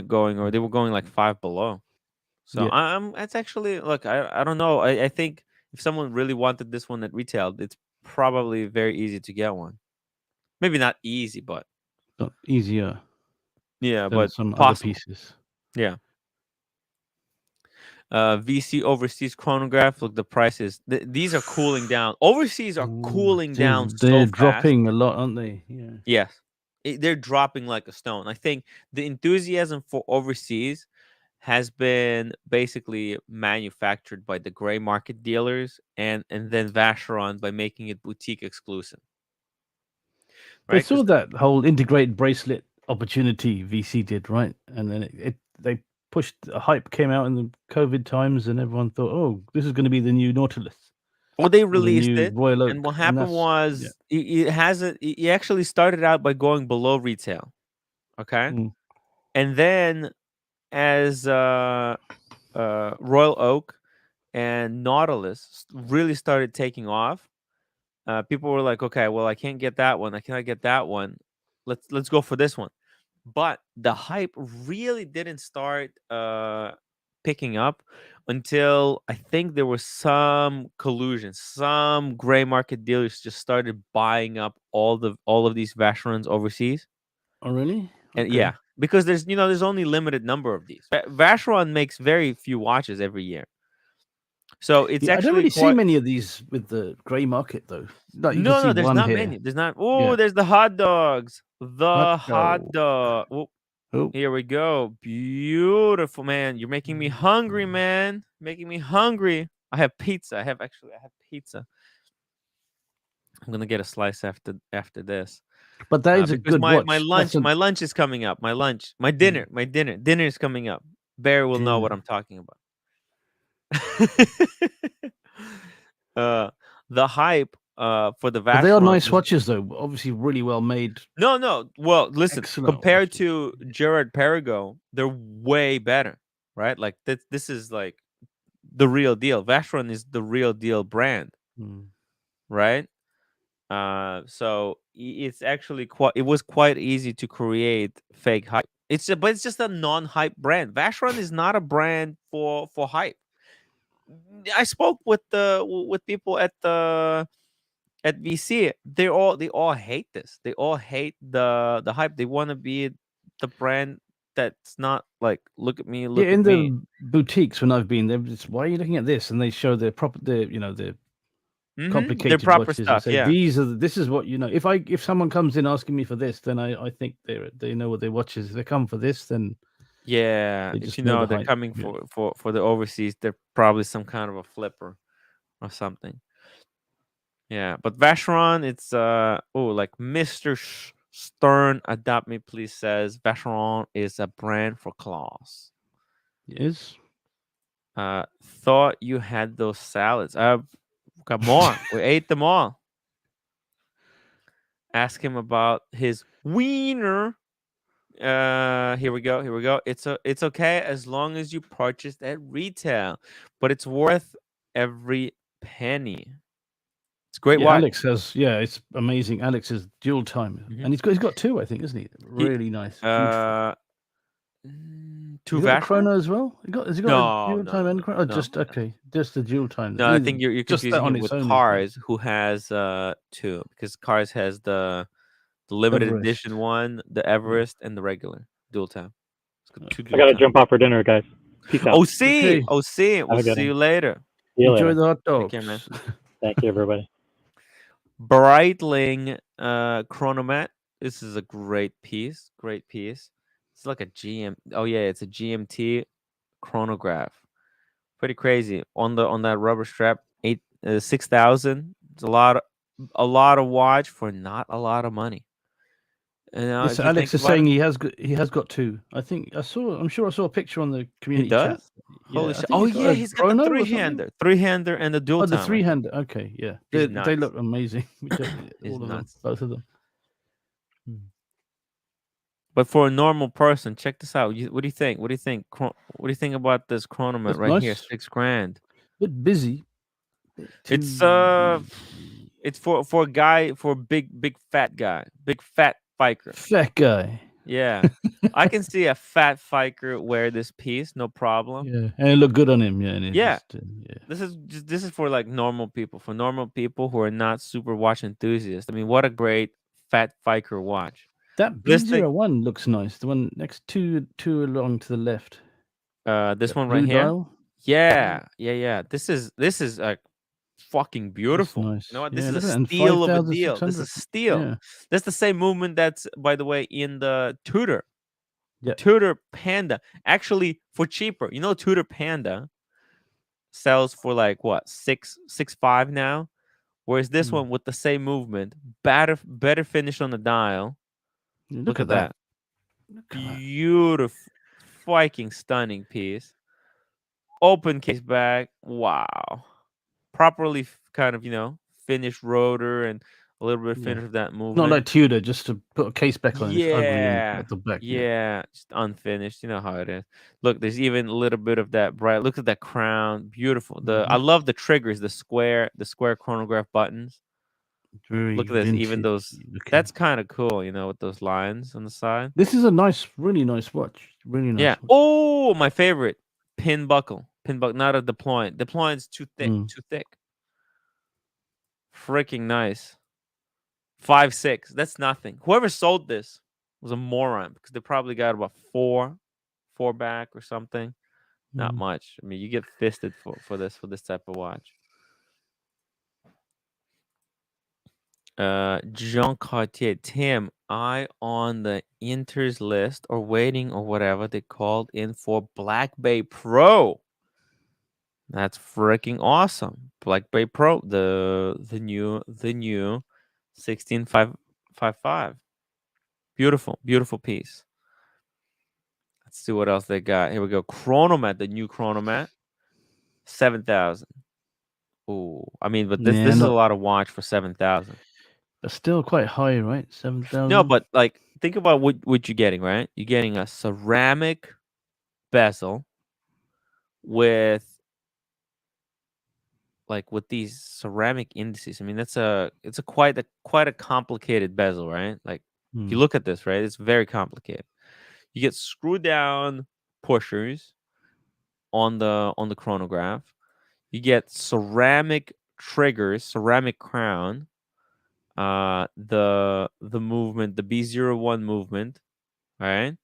going, or they were going like 5 below. So Yeah. it's actually, look, I don't know. I think if someone really wanted this one at retail, it's probably very easy to get one. Maybe not easy, but Not easier yeah, than but some other possible. pieces. Yeah. VC overseas chronograph. Look, the prices. These are cooling down. Overseas are cooling down They're so fast. dropping a lot, aren't they? Yeah. Yes, they're dropping like a stone. I think the enthusiasm for overseas has been basically manufactured by the gray market dealers, and then Vacheron by making it boutique exclusive. They Right? saw that whole integrated bracelet opportunity VC did, right? And then they pushed a hype came out in the COVID times, and everyone thought, oh, this is going to be the new Nautilus Well, they or the released new it, Royal Oak. and what And happened was it actually started out by going below retail. Okay, and then as Royal Oak and Nautilus really started taking off, people were like, okay, well, I can't get that one. I cannot get that one. Let's go for this one. But the hype really didn't start picking up until I think there was some collusion. Some gray market dealers just started buying up all of these Vacherons overseas. Oh, really? And Okay. yeah, because there's only limited number of these. Vacheron makes very few watches every year. So it's Yeah, I don't actually really see quite. many of these with the grey market though. Like you can No, see there's one not here. many. There's not. Oh, Yeah. there's the hot dogs. The hot dog. dog. Oh, Oh, here we go. Beautiful, man. You're making me hungry, man. Making me hungry. I have pizza. I have pizza. I'm gonna get a slice after this. but that is a Because good my watch. lunch is coming up. My dinner is coming up. Bear will know what Dinner. I'm talking about. The hype for the But they are Vacheron nice was. watches though. Obviously, really well made. No. Well, listen, Excellent compared watches. to Gerard Perigo, they're way better, right? Like this is like the real deal. Vacheron is the real deal brand, right? So it's actually it was quite easy to create fake hype. But it's just a non-hype brand. Vacheron is not a brand for hype. I spoke with people at VC. They all hate this. They all hate the hype. They want to be the brand that's not like, look at me, look Yeah, at in me. the boutiques when I've been, they're just, why are you looking at this? And they show their proper, the Their complicated proper watches and stuff. say Yeah. this is what if someone comes in asking me for this, then I think they know what their watches. If they come for this, then Yeah. they If just you know know the they're hype. coming Yeah. for the overseas, they're probably some kind of a flipper or something. Yeah, but Vacheron, it's like Mr. Stern Adopt Me Please says Vacheron is a brand for class. Yes. Thought you had those salads. I've got more. We ate them all. Ask him about his wiener. Here we go. It's okay as long as you purchased at retail, but it's worth every penny. It's a great Yeah, watch. Alex has. Yeah, it's amazing. Alex is dual time, and he's got two, I think, isn't he? Really nice. Beautiful. Two He's got the Vacheron? chrono as well. Has he got a dual time and chrono? Oh, no, just okay, just the dual time. No, I think you're just that confusing on him its with own is Cars, who has two, because Cars has the limited Everest. edition one, the Everest, and the regular dual time. It's got two I dual gotta time. jump out for dinner, guys. Peace out. Oh, see, Okay. we'll see you later. See you Enjoy later. the hot Take dogs. care, man. Thank you, everybody. Breitling Chronomat. This is a great piece. It's like a GM. Oh yeah, it's a GMT chronograph. Pretty crazy on that rubber strap. 6,000. It's a lot of watch for not a lot of money. And Yes, if you think Alex is about saying it, he has got two. I think I saw. I'm sure I saw a picture on the he community chat. does. Yeah, Holy I shit! think Oh he's got yeah, a he's got the chrono or something. three hander, and the dual Oh, the time. I three think. hander. Okay, yeah, He's they nuts. look amazing. He's All of them, nuts. both of them. But for a normal person, check this out. What do you think? What do you think? What do you think about this chronomet That's right here? nice. $6,000. Bit busy. Bit It's too it's for a guy, for a big fat guy, big fat biker. fat guy. Yeah, I can see a fat biker wear this piece, no problem. Yeah, and it looked good on him. Yeah, and it Yeah. just yeah. This is for like normal people, who are not super watch enthusiasts. I mean, what a great fat biker watch. That This thing, B01 looks nice. The one next two along to the left. this That one right blue here. dial. Yeah. This is like fucking That's beautiful. nice. You know what? Yeah, This is a look at that. And steal of a deal. This is 5,600. a steal. Yeah. That's the same movement that's, by the way, in the Tudor. The Yeah. Tudor Panda. Actually, for cheaper. You know, Tudor Panda sells for like what, 6.5 now? Whereas this one with the same movement, better finish on the dial. Yeah, Look at that. Look at that. Beautiful, fucking stunning piece. Open case back. Wow. Properly kind of, finished rotor and a little bit of finish of that movement. Not like Tudor, just to put a case back on. It's ugly Yeah. at the back. Yeah. Just unfinished. You know how it is. Look, there's even a little bit of that bright. Look at that crown. Beautiful. I love the triggers, the square chronograph buttons. Very Look at this. Even those. looking. That's kind of cool, with those lines on the side. This is a really nice watch. Really nice. Yeah. Watch. Oh, my favorite. Pin buckle. Not a deployant. Deployant's too thick. Too thick. Freaking nice. 5.6. That's nothing. Whoever sold this was a moron, because they probably got about four back or something. Not much. I mean, you get fisted for this type of watch. Jean Cartier, Tim, I on the Inters list or waiting or whatever. They called in for Black Bay Pro. That's freaking awesome. Black Bay Pro, the new 16555. Beautiful piece. Let's see what else they got. Here we go. Chronomat, the new Chronomat, 7,000. Oh, I mean, but this is a lot of watch for 7,000. But still quite high, right? 7,000. No, but like, think about what you're getting, right? You're getting a ceramic bezel with these ceramic indices. I mean, it's quite a complicated bezel, right? Like, if you look at this, right, it's very complicated. You get screw down pushers on the chronograph. You get ceramic triggers, ceramic crown. The movement, the B01 movement, right?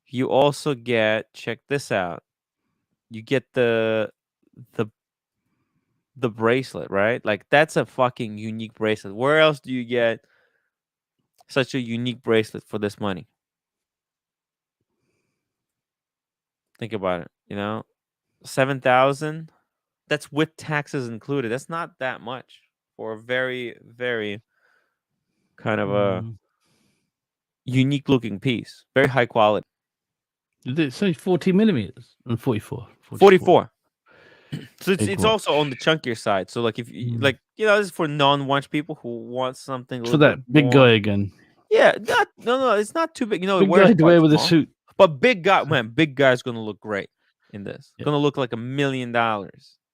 You also get, check this out. You get the bracelet, right? Like, that's a fucking unique bracelet. Where else do you get such a unique bracelet for this money? Think about it, 7,000. That's with taxes included. That's not that much for a very, very kind of a unique looking piece. Very high quality. It's only 40 millimeters and 44. 44. So Big it's watch. also on the chunkier side. So like, if you this is for non-watch people who want something a For little bit that big more. guy again. Yeah, no, it's not too big. It Big wears guy to quite wear with a small. suit. But big guy's gonna look great in this. Yeah. Gonna look like $1 million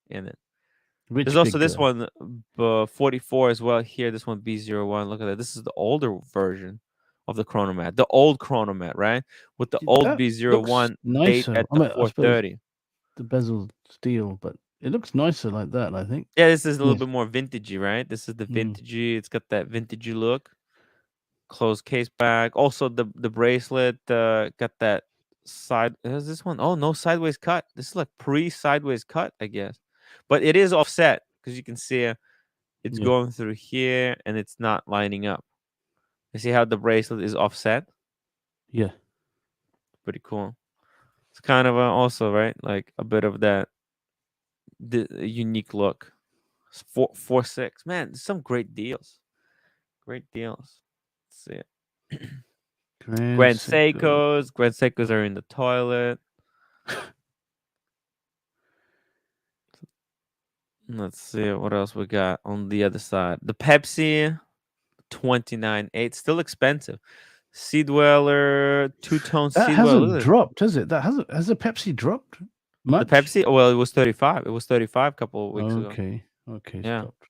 in it. Rich There's also big this guy. one, 44 as well. Here, this one B01. Look at that. This is the older version of the Chronomat, the old Chronomat, right? With the old That B01 looks date nicer. at I the mean, I suppose 430. the bezel steel, but it looks nicer like that, I think. Yeah, this is a little Yes. bit more vintagey, right? This is the vintagey. It's got that vintagey look. Closed case back. Also, the bracelet got that side. Is this one? Oh, no sideways cut. This is like pre-sideways cut, I guess. But it is offset, because you can see it's going through here and it's not lining up. You see how the bracelet is offset? Yeah. Pretty cool. It's kind of also, right, like a bit of that unique look. 4.6. Man, some great deals. Great deals. Let's see it. Grand Seikos. Grand Seikos are in the toilet. Let's see what else we got on the other side. The Pepsi 29.8, still expensive. Sea Dweller, two-tone That Sea Dweller. hasn't dropped, has it? That hasn't. Has the Pepsi dropped much? The Pepsi? Well, it was 35. It was 35 a couple of weeks ago. Okay, it's Yeah. dropped.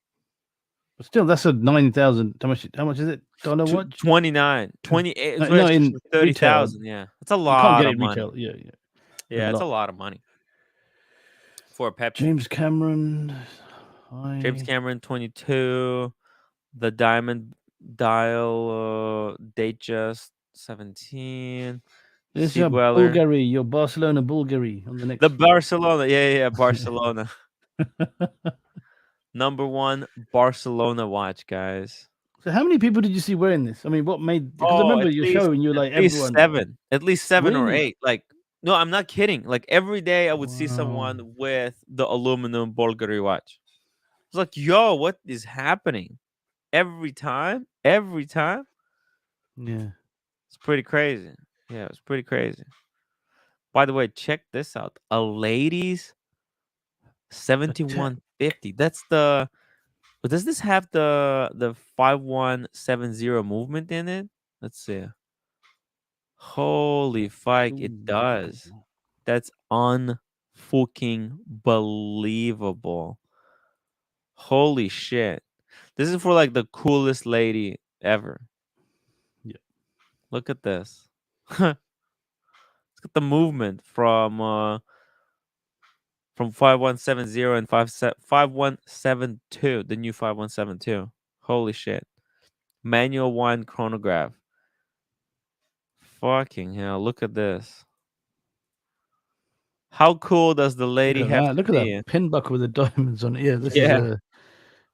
But still, that's a 9,000. How much is it? $1 watch? 29, 28. It's No, in 30,000. Yeah, it's a You can't lot get of it money. retail. Yeah. Yeah, it's a lot of money for a Pepsi. James Cameron. James Cameron 22. The Diamond Dial Datejust 17. This Sea is Dweller. Bulgari, your Barcelona Bulgari on the next. The Barcelona. Yeah, Barcelona. Number 1 Barcelona watch, guys. So how many people did you see wearing this? I mean, what made? Because I remember your show and you were like everyone. At least seven or Really? 8. Like, no, I'm not kidding. Like every day I would see someone with the aluminum Bulgari watch. It's like, yo, what is happening? Every time? Yeah. It's pretty crazy. Yeah, it's pretty crazy. By the way, check this out. A ladies 7150. That's the. But does this have the 5170 movement in it? Let's see. Holy fuck, it does. That's unfucking believable. Holy shit. This is for like the coolest lady ever. Yeah. Look at this. Look at the movement from 5170 and 5172, the new 5172. Holy shit. Manual 1 chronograph. Fucking hell, look at this. How cool does the lady have to Look at be? that pin buckle with the diamonds on it. Yeah, this is Yeah. a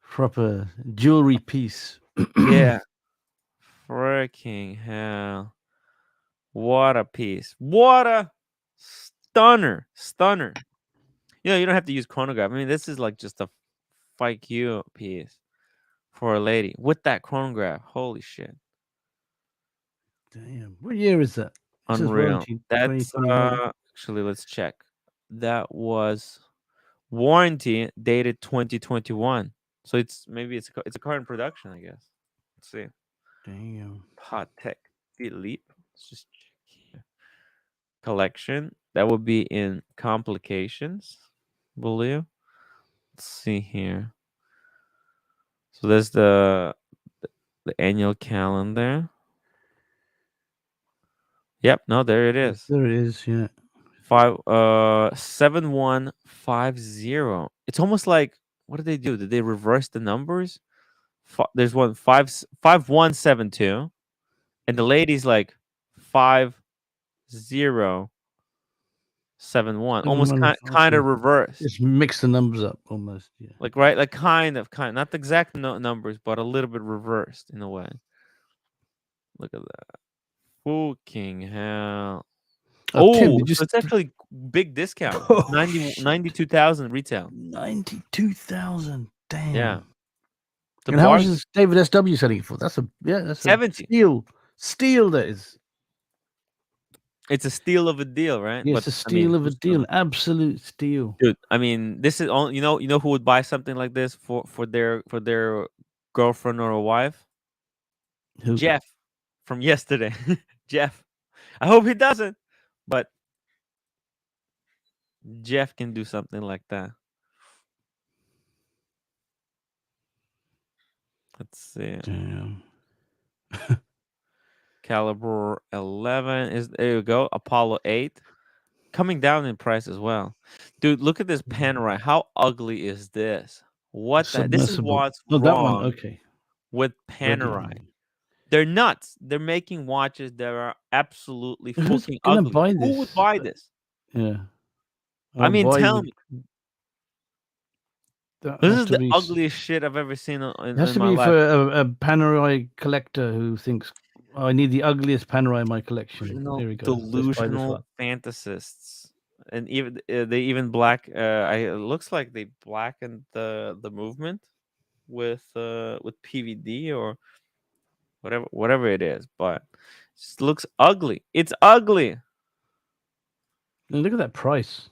proper jewelry piece. Yeah. Freaking hell. What a piece. What a stunner. You know, you don't have to use chronograph. I mean, this is like just a fuck you piece for a lady with that chronograph. Holy shit. Damn. What year is that? It says Unreal. warranty That's 2021. actually, let's check. That was warranty dated 2021. So it's a current production, I guess. Let's see. Damn. Hot Tech Delete. Let's just check here. Collection. That would be in complications, I believe. Let's see here. So there's the annual calendar. Yep, no, there it is. There it is, yeah. 7150. It's almost like, what did they do? Did they reverse the numbers? There's one 5172, and the lady's like 5071. Almost kind of reversed. Just mix the numbers up almost, yeah. Like, right, like kind of not the exact numbers, but a little bit reversed in a way. Look at that. Fucking hell. Tim, so it's actually big discount. 92,000 retail. 92,000. Damn. Yeah. And how much is David SW selling it for? That's a 70. Steal that is. It's a steal of a deal, right? Yeah, it's a steal of a deal. Absolute steal. Dude, I mean, this is all you know who would buy something like this for their girlfriend or a wife? Who? Jeff from yesterday. Jeff. I hope he doesn't, but Jeff can do something like that. Let's see. Damn. Caliber 11 is there. You go. Apollo 8 coming down in price as well. Dude, look at this Panerai. How ugly is this? What the? This is what's wrong. That one. Okay. With Panerai. They're nuts. They're making watches that are absolutely fucking ugly. Who would buy this? Yeah. I mean, tell me. This is the ugliest shit I've ever seen in my life. It has to be for a Panerai collector who thinks, oh, I need the ugliest Panerai in my collection. There we go. Delusional fantasists. And even they even it looks like they blackened the movement with PVD, or whatever it is, but it just looks ugly. It's ugly. And look at that price.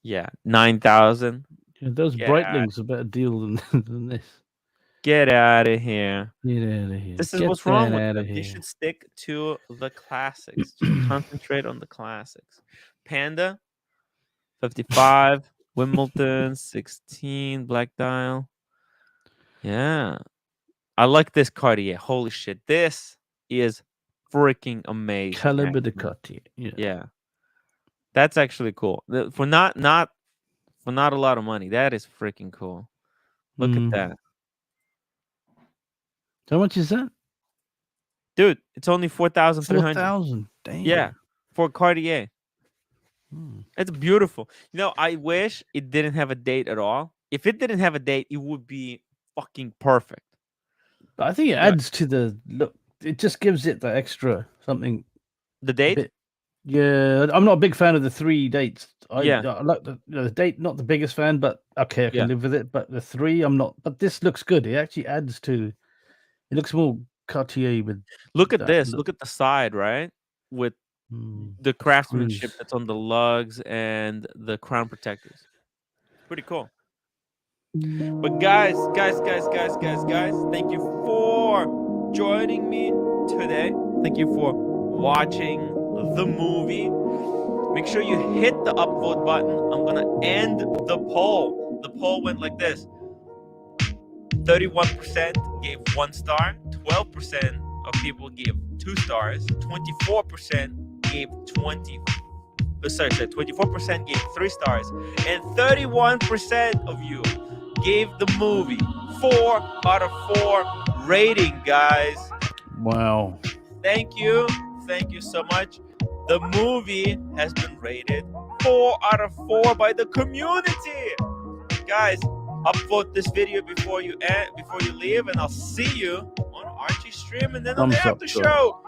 Yeah, 9,000. Yeah, those Get Breitling's a better deal than than this. Get out of here. Get out of here. This is Get what's wrong that with out them. of They here. should stick to the classics. Just concentrate on the classics. Panda, 55. Wimbledon, 16. Black Dial. Yeah. I like this Cartier. Holy shit. This is freaking amazing. Calibre de actually. Cartier. Yeah. Yeah. That's actually cool. For not a lot of money. That is freaking cool. Look at that. How much is that? Dude, it's only 4,300. 4,000. Damn. Yeah. For Cartier. Hmm. It's beautiful. You know, I wish it didn't have a date at all. If it didn't have a date, it would be fucking perfect. But I think it adds to the look. It just gives it the extra something. The date? Bit, yeah, I'm not a big fan of the 3 dates. I like the date, not the biggest fan, but okay, I can live with it. But the 3, I'm not. But this looks good. It actually adds to. It looks more Cartier with. Look at this. Look at the side, right? With the craftsmanship that's on the lugs and the crown protectors. Pretty cool. But guys, thank you for joining me today. Thank you for watching the movie. Make sure you hit the upvote button. I'm gonna end the poll. The poll went like this: 31% gave 1 star, 12% of people gave 2 stars, 24% gave 24% gave 3 stars, and 31% of you gave the movie 4 out of 4 rating, guys. Wow. Thank you so much. The movie has been rated 4 out of 4 by the community. Guys, upvote this video before you leave, and I'll see you on Archie's stream and then on the after show.